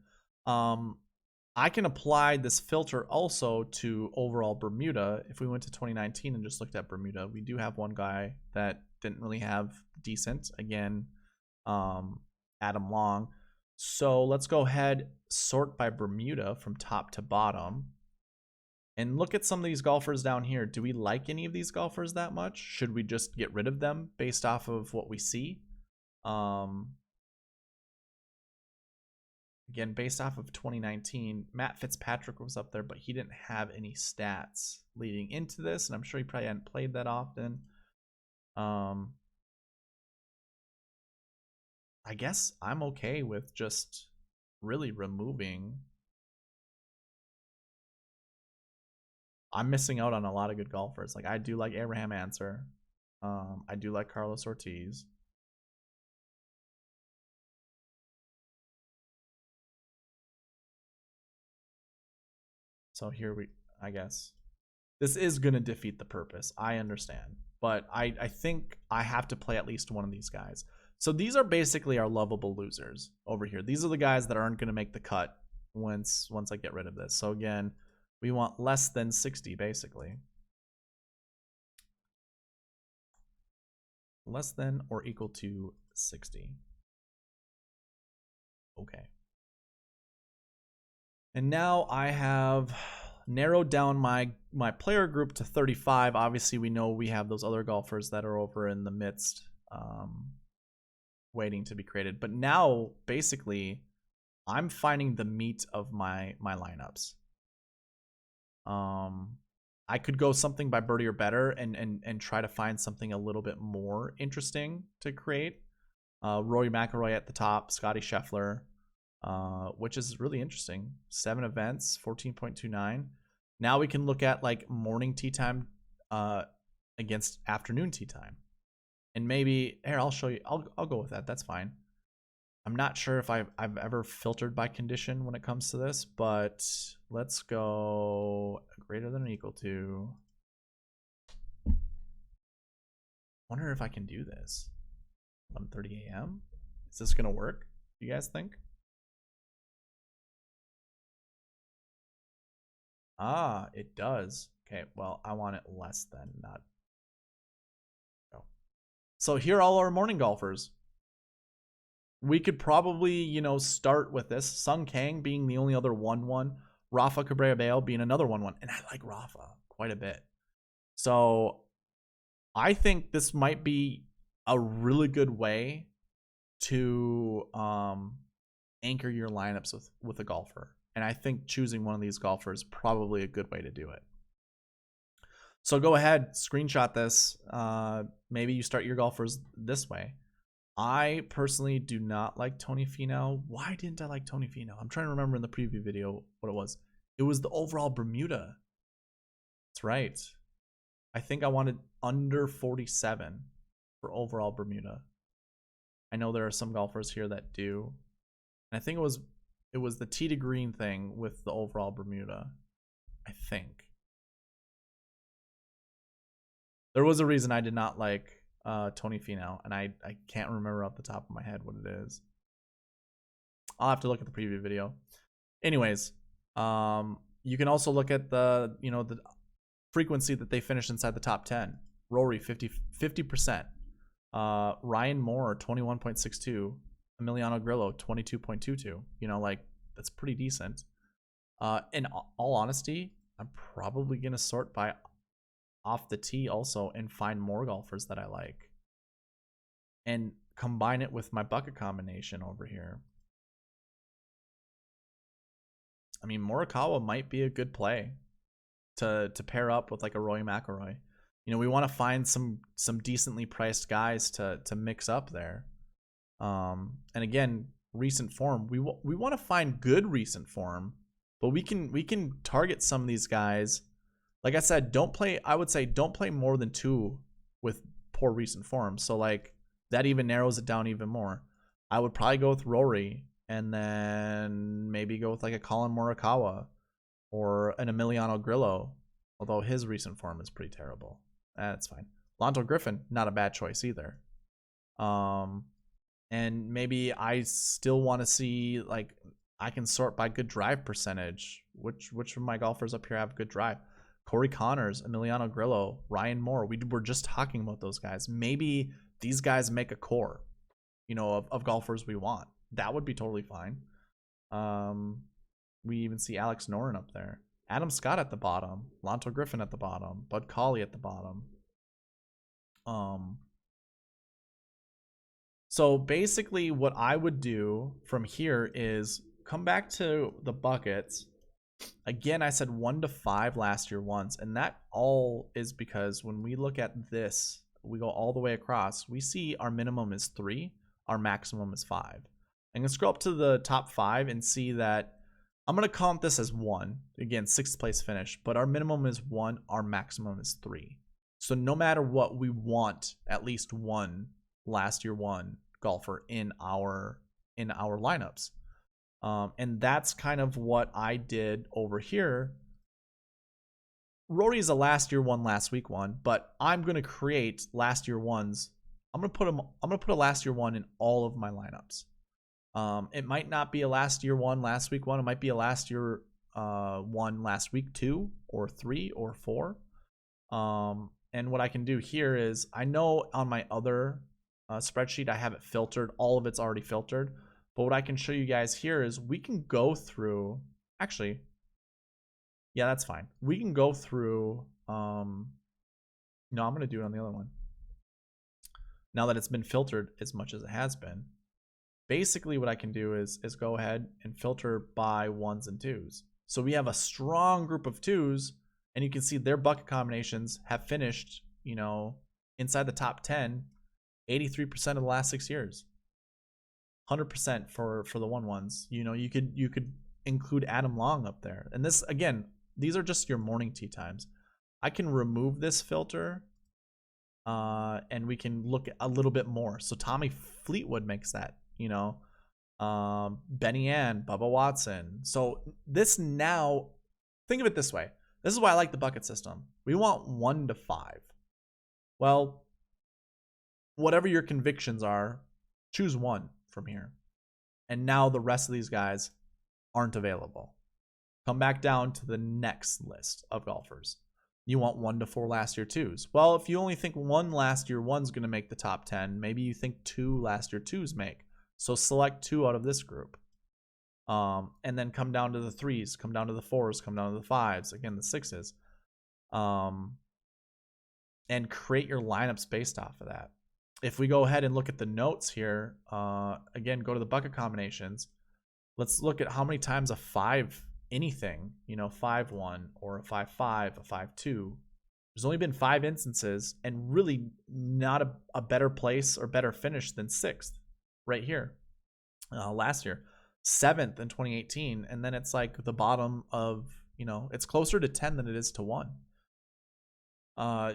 I can apply this filter also to overall Bermuda. If we went to 2019 and just looked at Bermuda, we do have one guy that didn't really have decent. Again, Adam Long. So let's go ahead, sort by Bermuda from top to bottom. And look at some of these golfers down here. Do we like any of these golfers that much? Should we just get rid of them based off of what we see? Again, based off of 2019, Matt Fitzpatrick was up there, but he didn't have any stats leading into this, and I'm sure he probably hadn't played that often. I guess I'm okay with just really removing. I'm missing out on a lot of good golfers. Like, I do like Abraham Answer. I do like Carlos Ortiz. So here I guess. This is going to defeat the purpose. I understand. But I think I have to play at least one of these guys. So these are basically our lovable losers over here. These are the guys that aren't going to make the cut once I get rid of this. So again, we want less than 60 basically. less than or equal to 60. Okay. And now I have narrowed down my player group to 35. Obviously, we know we have those other golfers that are over in the midst, waiting to be created. But now, basically, I'm finding the meat of my lineups. I could go something by birdie or better and try to find something a little bit more interesting to create. Rory McIlroy at the top, Scotty Scheffler, which is really interesting. 7 events, 14.29. Now we can look at like morning tee time against afternoon tee time. And maybe here, I'll show you. I'll go with that. That's fine. I'm not sure if I've ever filtered by condition when it comes to this, but let's go greater than or equal to. Wonder if I can do this. 11:30 a.m. Is this gonna work? You guys think? Ah, it does. Okay, well, I want it less than, not. Oh. So here are all our morning golfers. We could probably, you know, start with this. Sung Kang being the only other 1-1. Rafa Cabrera Bello being another 1-1. And I like Rafa quite a bit. So I think this might be a really good way to anchor your lineups with a golfer. And I think choosing one of these golfers is probably a good way to do it. So go ahead, screenshot this. Maybe you start your golfers this way. I personally do not like Tony Finau. Why didn't I like Tony Finau? I'm trying to remember in the preview video what it was. It was the overall Bermuda. That's right. I think I wanted under 47 for overall Bermuda. I know there are some golfers here that do. And I think it was the tee to green thing with the overall Bermuda. I think. There was a reason I did not like Tony Finau, and I can't remember off the top of my head what it is. I'll have to look at the preview video. Anyways, you can also look at the frequency that they finished inside the top 10. Rory 50%. Ryan Moore 21.62. Emiliano Grillo 22.22. You know, like, that's pretty decent. In all honesty, I'm probably gonna sort by off the tee also and find more golfers that I like and combine it with my bucket combination over here. I mean, Morikawa might be a good play to pair up with like a Rory McIlroy. You know, we want to find some decently priced guys to mix up there. And again, recent form. We want to find good recent form, but we can target some of these guys. Like I said, I would say don't play more than 2 with poor recent form. So like that even narrows it down even more. I would probably go with Rory and then maybe go with like a Colin Morikawa or an Emiliano Grillo, although his recent form is pretty terrible. That's fine. Lonto Griffin, not a bad choice either. And maybe I still want to see, like, I can sort by good drive percentage. Which of my golfers up here have good drive? Corey Connors, Emiliano Grillo, Ryan Moore. We were just talking about those guys. Maybe these guys make a core, of golfers we want. That would be totally fine. We even see Alex Noren up there. Adam Scott at the bottom. Lonto Griffin at the bottom. Bud Cauley at the bottom. So basically what I would do from here is come back to the buckets. Again, I said 1 to 5 last year once, and that all is because when we look at this, we go all the way across, we see our minimum is 3, our maximum is 5. I'm going to scroll up to the top 5 and see that I'm going to count this as 1. Again, 6th place finish, but our minimum is 1, our maximum is 3. So no matter what, we want at least one last year 1 golfer in our lineups. And that's kind of what I did over here. Rory's a last year 1, last week 1, but I'm going to create last year 1s. I'm going to put a last year 1 in all of my lineups. It might not be a last year 1, last week 1. It might be a last year 1, last week 2 or 3 or 4. And what I can do here is, I know on my other spreadsheet I have it filtered. All of it's already filtered. But what I can show you guys here is we can go through, actually, yeah, that's fine. We can go through, no, I'm going to do it on the other one. Now that it's been filtered as much as it has been, basically what I can do is go ahead and filter by 1s and 2s. So we have a strong group of 2s, and you can see their bucket combinations have finished, you know, inside the top 10, 83% of the last 6 years. 100% for the 1-1s. You know, you could include Adam Long up there. And this, again, these are just your morning tee times. I can remove this filter, and we can look a little bit more. So Tommy Fleetwood makes that, you know, Benny Ann, Bubba Watson. So this, now, think of it this way. This is why I like the bucket system. We want 1 to 5. Well, whatever your convictions are, choose 1 from here. And now the rest of these guys aren't available. Come back down to the next list of golfers. You want 1 to 4 last year 2s. Well, if you only think 1 last year 1's going to make the top 10, maybe you think 2 last year 2s make. So select 2 out of this group. And then come down to the 3s, come down to the 4s, come down to the 5s, again, the 6s. And create your lineups based off of that. If we go ahead and look at the notes here, again, go to the bucket combinations. Let's look at how many times a 5 anything, you know, 5-1 or a 5-5, a 5-2. There's only been 5 instances, and really not a better place or better finish than 6th right here. Last year, 7th in 2018, and then it's like the bottom of, you know, it's closer to 10 than it is to 1.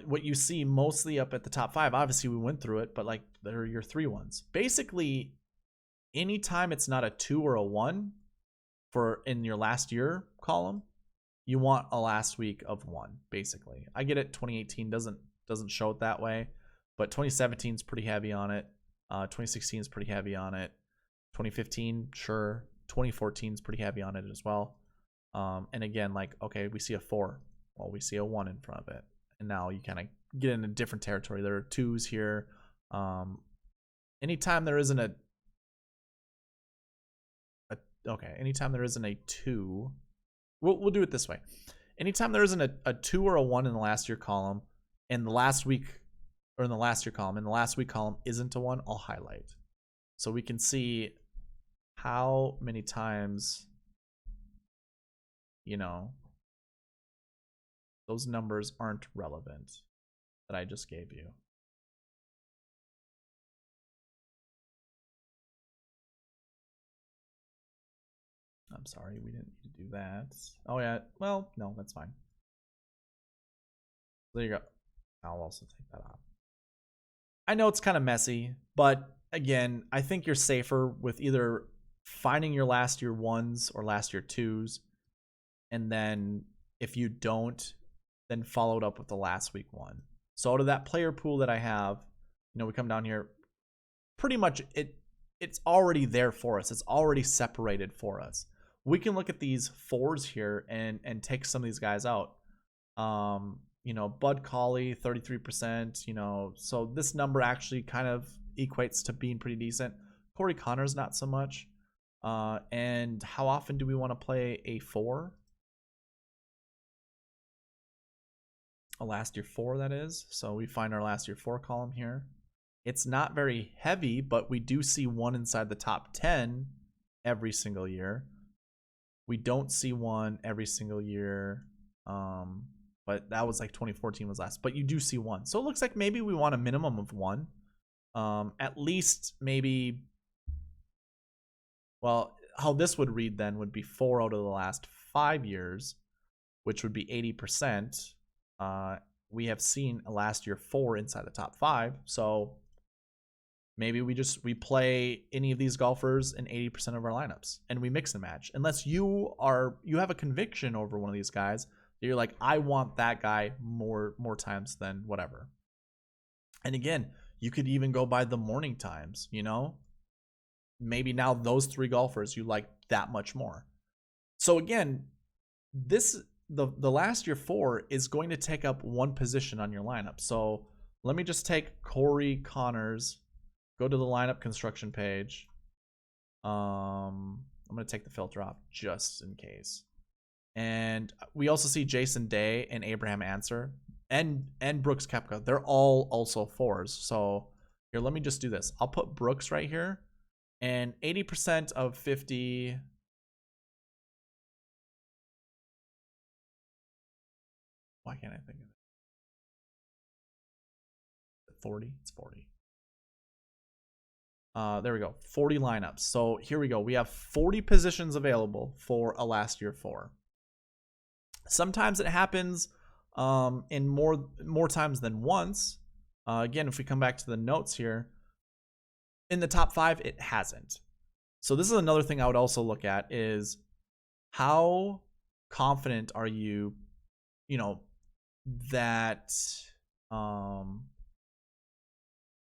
What you see mostly up at the top 5, obviously we went through it, but like they're your 3-1s. Basically, anytime it's not a 2 or a 1 for in your last year column, you want a last week of 1, basically. I get it, 2018 doesn't show it that way, but 2017 is pretty heavy on it. 2016 is pretty heavy on it. 2015, sure. 2014 is pretty heavy on it as well. And again, like, okay, we see a 4. Well, we see a 1 in front of it. And now you kind of get into different territory. There are 2s here. Anytime there isn't anytime there isn't a 2, we'll do it this way. Anytime there isn't a 2 or a 1 in the last year column, and the last week, or in the last year column, and the last week column isn't a 1, I'll highlight. So we can see how many times, you know, those numbers aren't relevant that I just gave you. I'm sorry, we didn't need to do that. Oh yeah, well, no, that's fine. There you go. I'll also take that off. I know it's kind of messy, but again, I think you're safer with either finding your last year 1s or last year 2s, and then if you don't, then follow it up with the last week 1. So out of that player pool that I have, you know, we come down here, pretty much it's already there for us. It's already separated for us. We can look at these 4s here and take some of these guys out. You know, Bud Cauley, 33%, you know, so this number actually kind of equates to being pretty decent. Corey Connors, not so much. And how often do we want to play a 4? A last year 4, that is. So we find our last year 4 column here. It's not very heavy, but we do see 1 inside the top 10 every single year. We don't see 1 every single year, but that was like 2014 was last. But you do see 1. So it looks like maybe we want a minimum of 1. At least maybe, well, how this would read then would be 4 out of the last 5 years, which would be 80%. We have seen a last year 4 inside the top 5. So maybe we play any of these golfers in 80% of our lineups and we mix and match. Unless you have a conviction over one of these guys that you're like, I want that guy more times than whatever. And again, you could even go by the morning times, you know? Maybe now those 3 golfers you like that much more. So again, this the last year 4 is going to take up one position on your lineup. So let me just take Corey Connors, go to the lineup construction page. I'm going to take the filter off just in case. And we also see Jason Day and Abraham Answer and Brooks Koepka. They're all also 4s. So here, let me just do this. I'll put Brooks right here, and 80% of 50. Why can't I think of it? 40? It's 40. There we go. 40 lineups. So here we go. We have 40 positions available for a last year 4. Sometimes it happens in more times than once. Again, if we come back to the notes here, in the top 5, it hasn't. So this is another thing I would also look at is how confident are you, that,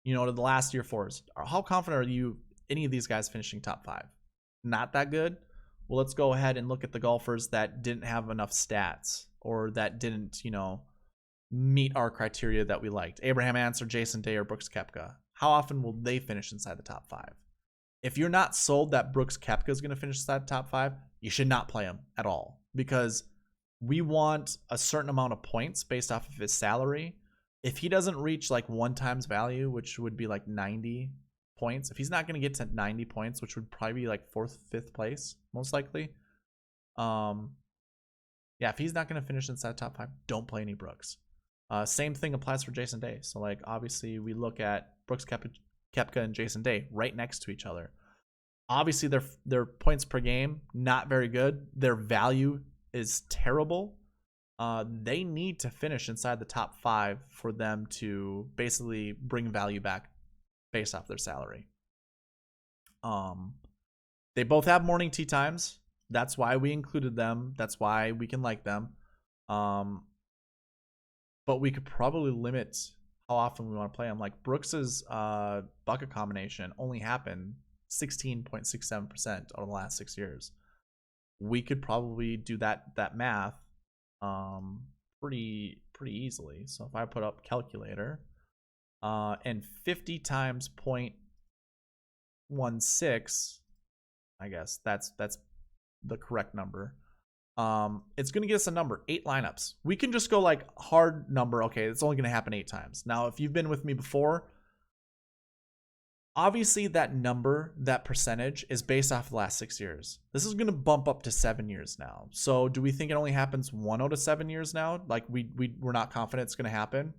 the last year 4s. How confident are you any of these guys finishing top 5? Not that good? Well, let's go ahead and look at the golfers that didn't have enough stats or that didn't, meet our criteria that we liked. Abraham Answer, Jason Day, or Brooks Koepka. How often will they finish inside the top 5? If you're not sold that Brooks Koepka is going to finish inside the top 5, you should not play him at all, because we want a certain amount of points based off of his salary. If he doesn't reach like 1 times value, which would be like 90 points, if he's not going to get to 90 points, which would probably be like 4th, 5th place, most likely. If he's not going to finish inside the top 5, don't play any Brooks. Same thing applies for Jason Day. So like, obviously we look at Brooks Koepka and Jason Day right next to each other. Obviously their points per game, not very good. Their value is terrible. They need to finish inside the top 5 for them to basically bring value back based off their salary. They both have morning tee times. That's why we included them. That's why we can like them. But we could probably limit how often we want to play them. Like Brooks's bucket combination only happened 16.67% over the last 6 years. We could probably do that math pretty easily. So if I put up calculator and 50 times 0.16, I guess that's the correct number. It's going to get us a number, 8 lineups. We can just go like hard number. Okay, it's only going to happen 8 times. Now, if you've been with me before, obviously that number, that percentage is based off the last 6 years. This is going to bump up to 7 years now. So do we think it only happens 1 out of 7 years now? Like we're not confident it's going to happen.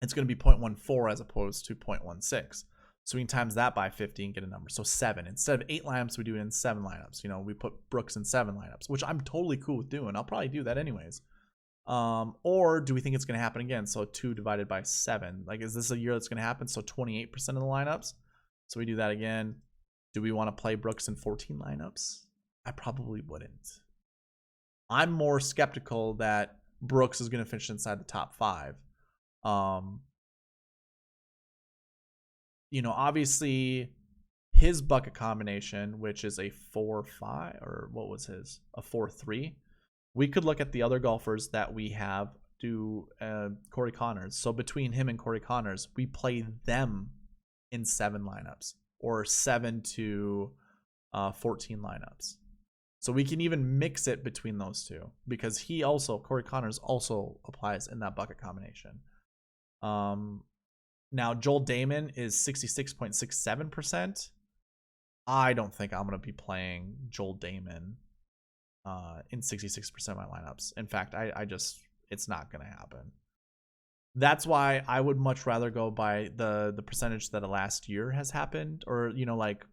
It's going to be 0.14 as opposed to 0.16. So we can times that by 50 and get a number. So 7. Instead of 8 lineups, we do it in 7 lineups. We put Brooks in 7 lineups, which I'm totally cool with doing. I'll probably do that anyways. Or do we think it's going to happen again? So 2 divided by 7. Like, is this a year that's going to happen? So 28% of the lineups. So we do that again. Do we want to play Brooks in 14 lineups? I probably wouldn't. I'm more skeptical that Brooks is going to finish inside the top 5. Obviously his bucket combination, which is a 4-5, or what was his? A 4-3. We could look at the other golfers that we have do Corey Connors. So between him and Corey Connors, we play them in 7 lineups or 7 to 14 lineups. So we can even mix it between those two because Corey Connors also applies in that bucket combination. Now, Joel Damon is 66.67%. I don't think I'm going to be playing Joel Damon in 66% of my lineups. In fact, it's not going to happen. That's why I would much rather go by the percentage that a last year has happened, or like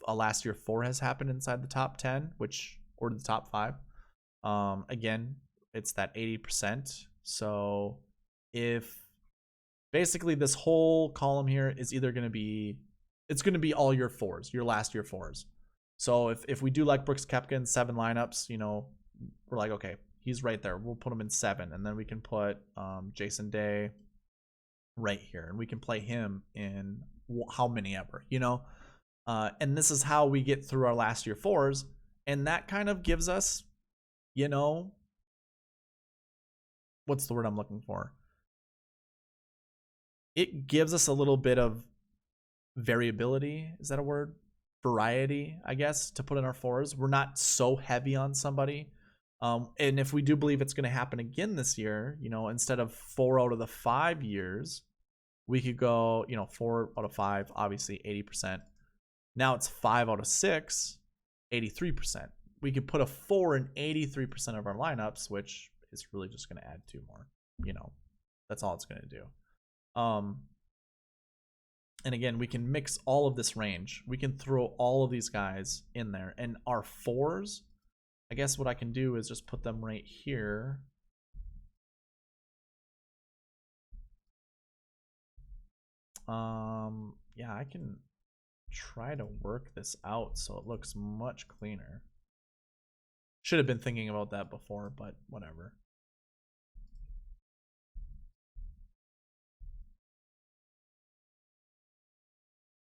a last year 4 has happened inside the top 10, or the top 5. Again, it's that 80%. So if basically this whole column here is either going to be, it's going to be all your 4s, your last year 4s. So if we do like Brooks Koepka in 7 lineups, we're like, okay, he's right there. We'll put him in 7, and then we can put Jason Day right here, and we can play him in how many ever, and this is how we get through our last year 4s, and that kind of gives us, what's the word I'm looking for? It gives us a little bit of variability. Is that a word? Variety, I guess, to put in our fours. We're not so heavy on somebody. And if we do believe it's going to happen again this year, you know, instead of 4 out of the 5 years, we could go, you know, 4 out of 5, obviously 80%. Now it's 5 out of 6, 83%. We could put a 4 in 83% of our lineups, which is really just going to add 2 more. You know, that's all it's going to do. And again, we can mix all of this range. We can throw all of these guys in there. And our 4s, I guess what I can do is just put them right here. Yeah, I can try to work this out so it looks much cleaner. Should have been thinking about that before, but whatever.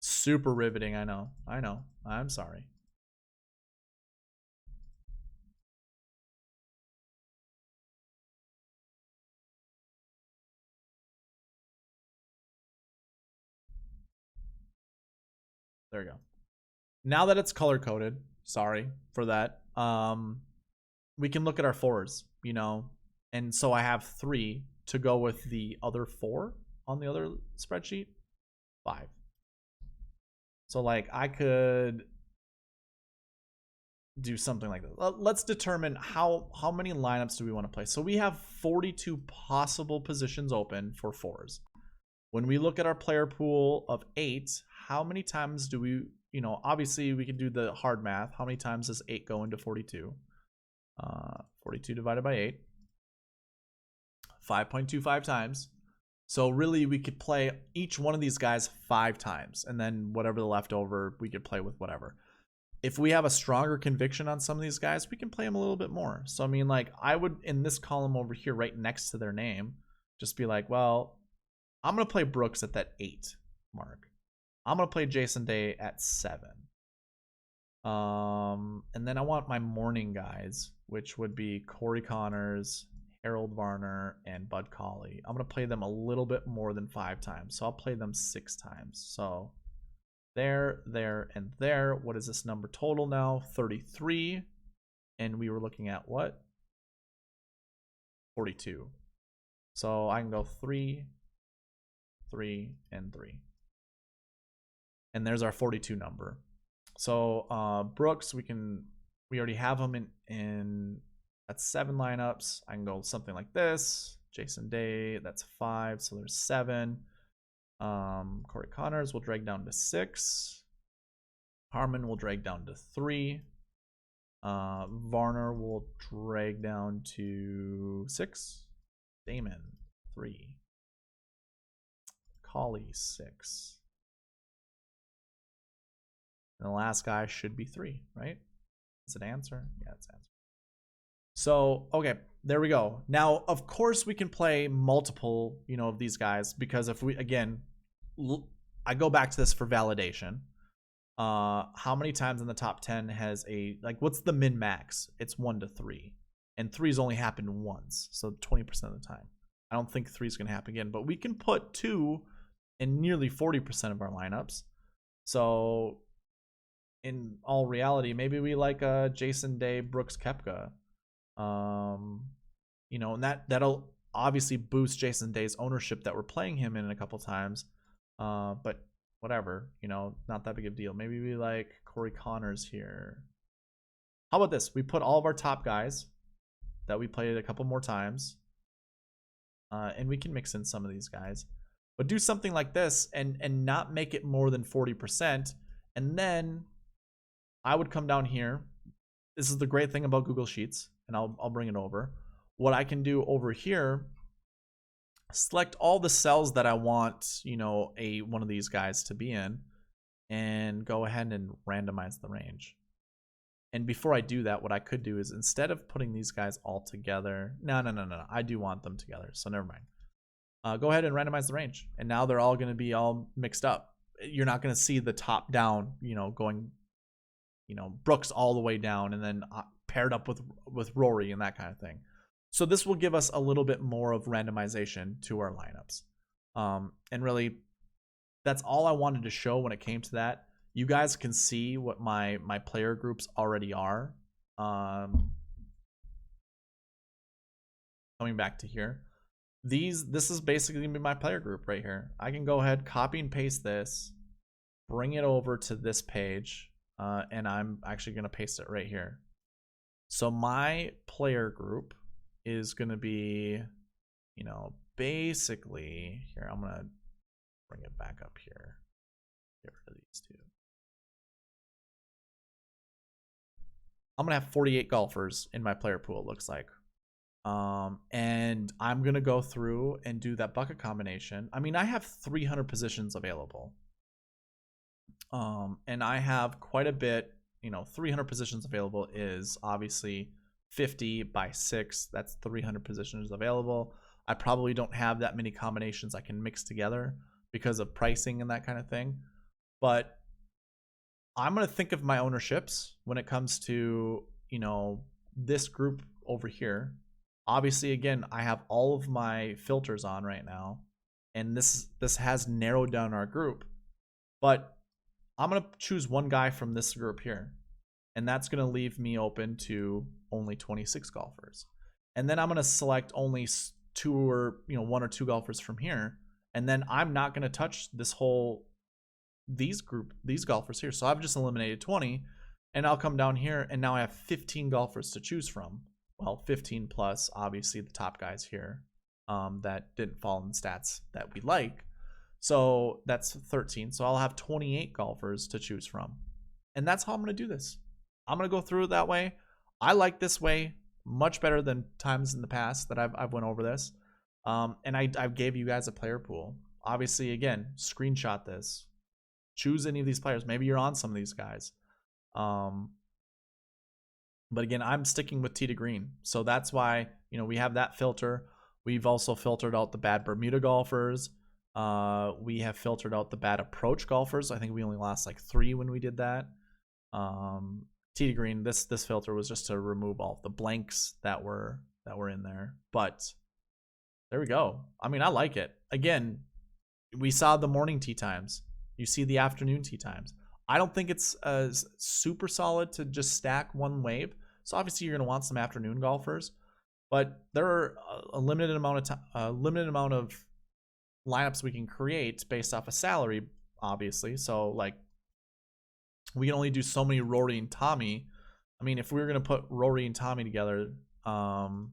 Super riveting, I know. I'm sorry. There we go. Now that it's color coded, sorry for that. We can look at our 4s, you know, and so I have 3 to go with the other 4 on the other spreadsheet. 5. So like I could do something like that. Let's determine how many lineups do we want to play. So we have 42 possible positions open for 4s. When we look at our player pool of 8, how many times do we, you know, obviously we can do the hard math. How many times does 8 go into 42? 42 divided by 8. 5.25 times. So really we could play each one of these guys 5 times, and then whatever the leftover we could play with whatever. If we have a stronger conviction on some of these guys, we can play them a little bit more. So I mean, like I would, in this column over here right next to their name, just be like, well, I'm going to play Brooks at that 8 mark. I'm going to play Jason Day at 7. And then I want my morning guys, which would be Corey Connors, Harold Varner, and Bud Cauley. I'm going to play them a little bit more than 5 times. So I'll play them 6 times. So there, and there. What is this number total now? 33. And we were looking at what? 42. So I can go 3, 3, and 3. And there's our 42 number. So Brooks, we already have him in that's 7 lineups. I can go something like this. Jason Day, that's 5, so there's 7. Corey Connors will drag down to 6. Harmon will drag down to 3. Varner will drag down to 6. Damon, 3. Cauley, 6. And the last guy should be 3, right? Is it answer? Yeah, it's answer. So, okay, there we go. Now, of course, we can play multiple, you know, of these guys, because if we, again, I go back to this for validation. How many times in the top 10 has a, like, what's the min max? It's 1 to 3. And 3's only happened once, so 20% of the time. I don't think 3's going to happen again, but we can put 2 in nearly 40% of our lineups. So in all reality, maybe we like Jason Day, Brooks Koepka. You know, and that'll obviously boost Jason Day's ownership that we're playing him in a couple times. But whatever, you know, not that big of a deal. Maybe we like Corey Connors here. How about this? We put all of our top guys that we played a couple more times. And we can mix in some of these guys. But do something like this and not make it more than 40%. And then I would come down here. This is the great thing about Google Sheets, and I'll bring it over. What I can do over here, select all the cells that I want, you know, one of these guys to be in, and go ahead and randomize the range. And before I do that, what I could do is, instead of putting these guys all together, no, I do want them together, so never mind. Go ahead and randomize the range, and now they're all going to be all mixed up. You're not going to see the top down, you know, going, you know, Brooks all the way down and then paired up with Rory and that kind of thing. So this will give us a little bit more of randomization to our lineups. And really, that's all I wanted to show when it came to that. You guys can see what my player groups already are. Coming back to here. This is basically gonna be my player group right here. I can go ahead, copy and paste this, bring it over to this page, and I'm actually gonna paste it right here. So my player group is gonna be, you know, basically here. I'm gonna bring it back up here. Get rid of these two. I'm gonna have 48 golfers in my player pool, it looks like. And I'm gonna go through and do that bucket combination. I mean, I have 300 positions available. And I have quite a bit, you know, 300 positions available is obviously 50 by 6. That's 300 positions available. I probably don't have that many combinations I can mix together because of pricing and that kind of thing. But I'm going to think of my ownerships when it comes to, you know, this group over here. Obviously, again, I have all of my filters on right now, and this has narrowed down our group. But I'm going to choose one guy from this group here, and that's going to leave me open to only 26 golfers. And then I'm going to select only 2 or, you know, 1 or 2 golfers from here, and then I'm not going to touch this whole these golfers here. So I've just eliminated 20, and I'll come down here, and now I have 15 golfers to choose from. Well, 15 plus obviously the top guys here that didn't fall in the stats that we like. So that's 13. So I'll have 28 golfers to choose from. And that's how I'm going to do this. I'm going to go through it that way. I like this way much better than times in the past that I've went over this. And I gave you guys a player pool. Obviously, again, screenshot this. Choose any of these players. Maybe you're on some of these guys. But again, I'm sticking with tee to green. So that's why, you know, we have that filter. We've also filtered out the bad Bermuda golfers. We have filtered out the bad approach golfers. I think we only lost like 3 when we did that. Tee to green, this filter was just to remove all the blanks that were in there. But there we go. I mean, I like it. Again, we saw the morning tee times. You see the afternoon tee times. I don't think it's super solid to just stack one wave. So obviously you're going to want some afternoon golfers, but there are a limited amount of lineups we can create based off a salary, obviously. So like we can only do so many Rory and Tommy. I mean, if we were going to put Rory and Tommy together, I'm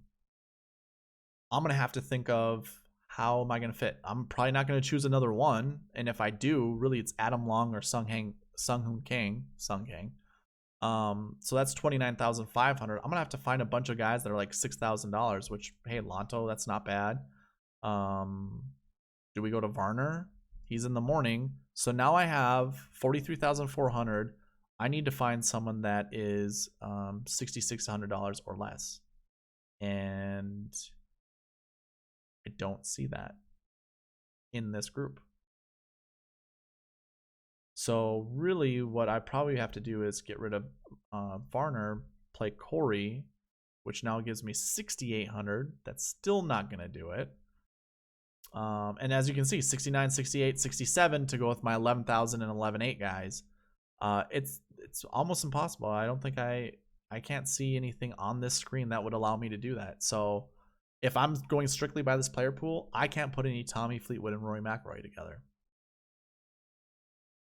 going to have to think of how am I going to fit. I'm probably not going to choose another one, and if I do, really it's Adam Long or Sung Kang. So that's 29,500. I'm gonna have to find a bunch of guys that are like $6,000, which, hey, Lanto, that's not bad. Do we go to Varner? He's in the morning. So now I have 43,400. I need to find someone that is $6,600 or less, and I don't see that in this group. So really what I probably have to do is get rid of Varner, play Corey, which now gives me 6,800. That's still not going to do it. And as you can see, 69, 68, 67 to go with my 11,000 and 11,800 guys. It's almost impossible. I don't think I can't see anything on this screen that would allow me to do that. So if I'm going strictly by this player pool, I can't put any Tommy Fleetwood and Rory McIlroy together.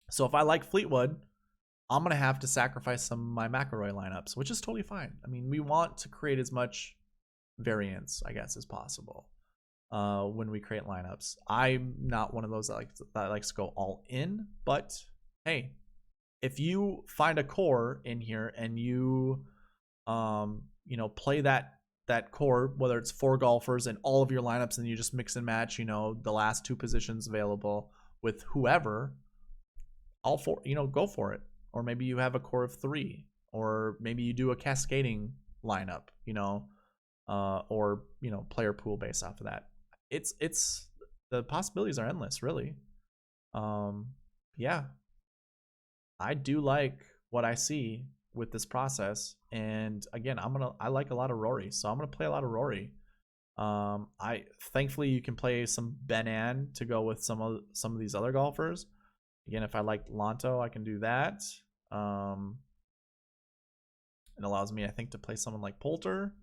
So if I like Fleetwood, I'm going to have to sacrifice some of my McIlroy lineups, which is totally fine. I mean, we want to create as much variance, I guess, as possible when we create lineups. I'm not one of those that likes to go all in, but hey, if you find a core in here and you, you know, play that core, whether it's 4 golfers and all of your lineups, and you just mix and match, you know, the last 2 positions available with whoever, go for it. Or maybe you have a core of 3, or maybe you do a cascading lineup, you know, or, you know, player pool based off of that. It's the possibilities are endless, really. Yeah, I do like what I see with this process. And again, I like a lot of Rory, so I'm gonna play a lot of Rory. Thankfully you can play some Ben to go with some of these other golfers. Again, if I like Lanto, I can do that. It allows me, I think, to play someone like Poulter.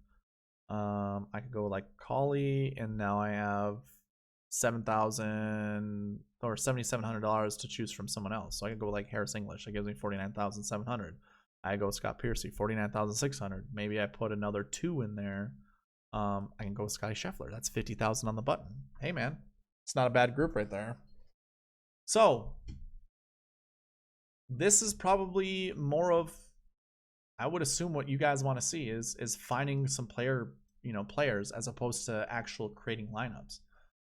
I could go like Collie, and now I have $7,000 or $7,700 to choose from someone else. So I could go like Harris English. That gives me $49,700. I go Scott Piercy, $49,600. Maybe I put another 2 in there. I can go with Scotty Scheffler. That's $50,000 on the button. Hey man, it's not a bad group right there. So this is probably more of, I would assume, what you guys want to see is finding some players as opposed to actual creating lineups.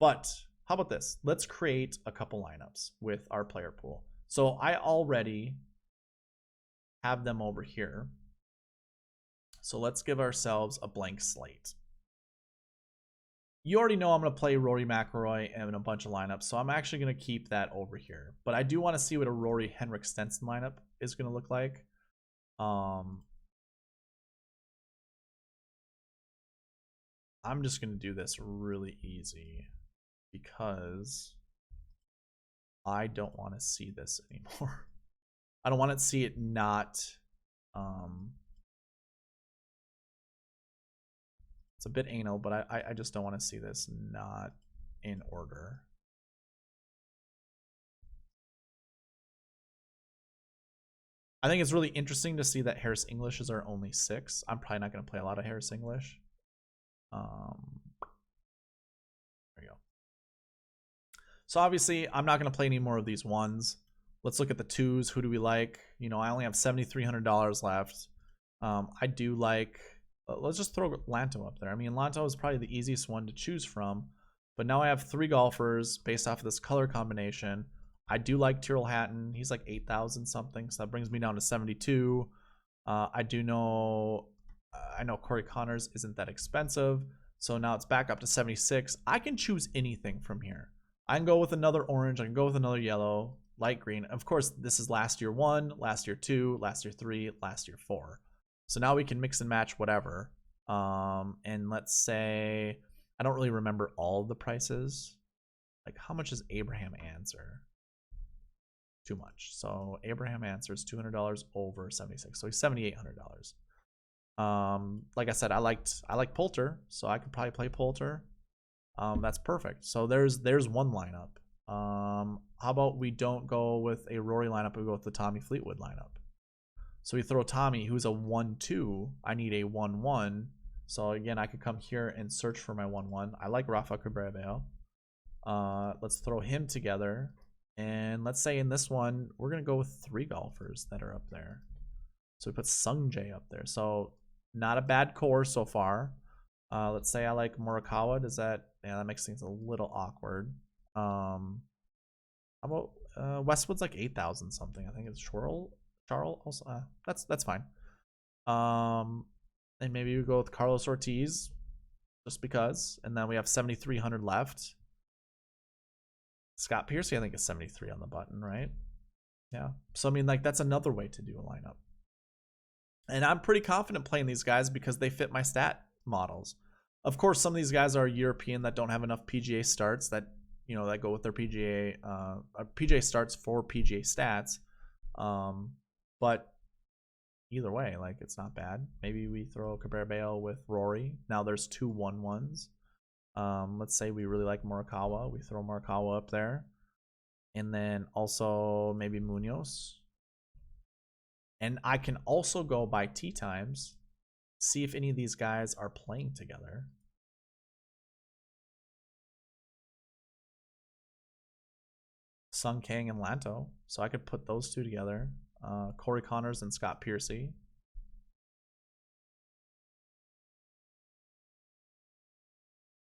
But how about this? Let's create a couple lineups with our player pool. So I already have them over here. So let's give ourselves a blank slate. You already know I'm going to play Rory McIlroy and a bunch of lineups, so I'm actually going to keep that over here. But I do want to see what a Rory Henrik Stenson lineup is going to look like. I'm just going to do this really easy because I don't want to see this anymore. I don't want to see it not. It's a bit anal, but I just don't want to see this not in order. I think it's really interesting to see that Harris Englishes are only 6. I'm probably not going to play a lot of Harris English. There you go. So obviously, I'm not going to play any more of these 1s. Let's look at the 2s. Who do we like? You know, I only have $7,300 left. I do like... let's just throw Lanto up there. I mean, Lanto is probably the easiest one to choose from. But now I have 3 golfers based off of this color combination. I do like Tyrrell Hatton. He's like 8,000 something, so that brings me down to 72. I know Corey Connors isn't that expensive, so now it's back up to 76. I can choose anything from here. I can go with another orange. I can go with another yellow, light green. Of course, this is last year 1, last year 2, last year 3, last year 4. So now we can mix and match whatever. And let's say, I don't really remember all of the prices. Like, how much is Abraham Answer? Too much. So Abraham Answers $200 over 76. So he's $7,800. Like I said, I like Poulter, so I could probably play Poulter. That's perfect. So there's one lineup. How about we don't go with a Rory lineup, we go with the Tommy Fleetwood lineup. So we throw Tommy, who's a 1-2. I need a 1-1. So again, I could come here and search for my 1-1. I like Rafa Cabrera. Let's throw him together. And let's say in this one, we're going to go with 3 golfers that are up there. So we put Sung Jae up there. So not a bad core so far. Let's say I like Morikawa. Does that... yeah, that makes things a little awkward. How about Westwood's like 8,000 something. I think it's Charles also. That's fine. And maybe we go with Carlos Ortiz just because. And then we have 7,300 left. Scott Piercy, I think, is 73 on the button, right? Yeah. So, I mean, like, that's another way to do a lineup. And I'm pretty confident playing these guys because they fit my stat models. Of course, some of these guys are European that don't have enough PGA starts that, you know, that go with their PGA starts for PGA stats. But either way, like, it's not bad. Maybe we throw Cabrera with Rory. Now there's 2 1-1s. Let's say we really like Morikawa. We throw Morikawa up there. And then also maybe Munoz. And I can also go by tee times, see if any of these guys are playing together. Sung Kang and Lanto. So I could put those 2 together. Corey Connors and Scott Piercy.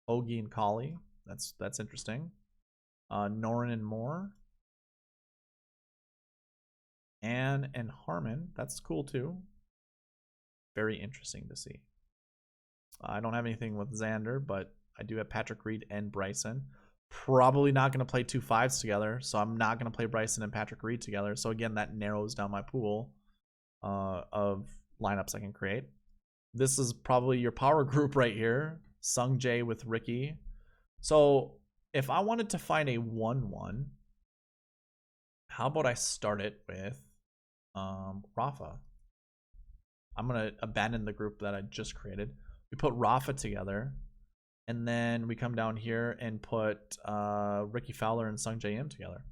Ogie and Collie. That's interesting. Noren and Moore. Anne and Harmon. That's cool too. Very interesting to see. I don't have anything with Xander, but I do have Patrick Reed and Bryson. Probably not going to play 2 5s together, so I'm not going to play Bryson and Patrick Reed together. So again, that narrows down my pool of lineups I can create. This is probably your power group right here. Sung Jae with Ricky. So if I wanted to find a 1-1, how about I start it with Rafa? I'm going to abandon the group that I just created. We put Rafa together, and then we come down here and put Ricky Fowler and Sung Jae Im together.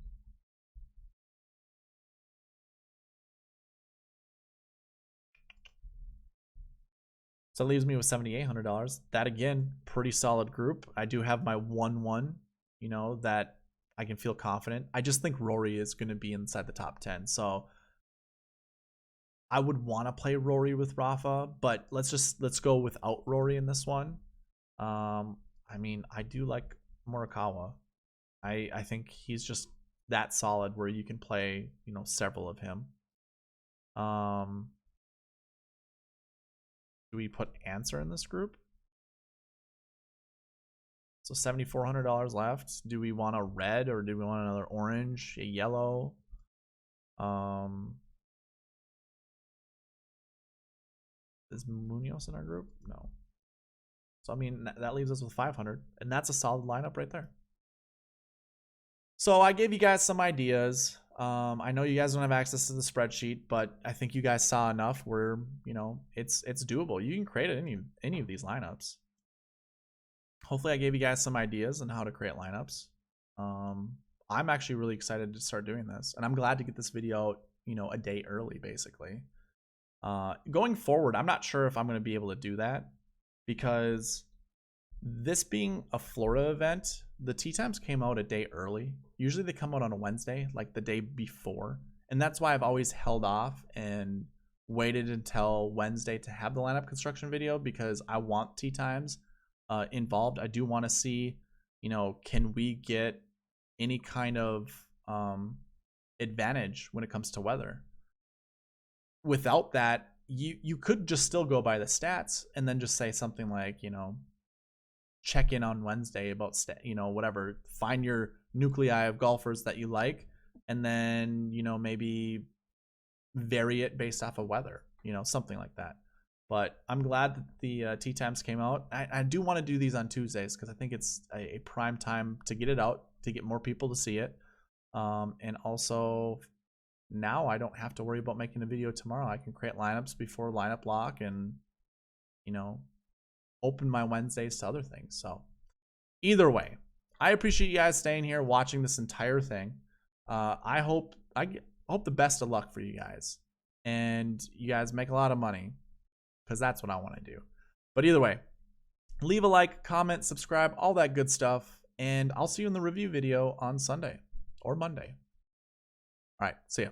So that leaves me with $7,800. That, again, pretty solid group. I do have my 1-1, you know, that I can feel confident. I just think Rory is going to be inside the top 10. So I would want to play Rory with Rafa, but let's go without Rory in this one. I mean, I do like Morikawa. I think he's just that solid where you can play, you know, several of him. Do we put Answer in this group? So $7,400 left. Do we want a red or do we want another orange, a yellow? Is Munoz in our group? No. So I mean that leaves us with 500, and that's a solid lineup right there. So I gave you guys some ideas. I know you guys don't have access to the spreadsheet, but I think you guys saw enough where, you know, it's doable. You can create any of these lineups. Hopefully I gave you guys some ideas on how to create lineups. I'm actually really excited to start doing this, and I'm glad to get this video out, you know, a day early, basically. Going forward, I'm not sure if I'm going to be able to do that, because this being a Florida event, the tee times came out a day early. Usually they come out on a Wednesday, like the day before. And that's why I've always held off and waited until Wednesday to have the lineup construction video, because I want tee times involved. I do want to see, you know, can we get any kind of advantage when it comes to weather? Without that, you could just still go by the stats and then just say something like, you know, check in on Wednesday about, you know, whatever, find your nuclei of golfers that you like, and then, you know, maybe vary it based off of weather, you know, something like that. But I'm glad that the tee times came out. I do want to do these on Tuesdays because I think it's a prime time to get it out, to get more people to see it. And also, now I don't have to worry about making a video tomorrow. I can create lineups before lineup lock and, you know, open my Wednesdays to other things. So either way, I appreciate you guys staying here watching this entire thing. I hope the best of luck for you guys, and you guys make a lot of money, because that's what I want to do. But either way, leave a like, comment, subscribe, all that good stuff, and I'll see you in the review video on Sunday or Monday. All right, see ya.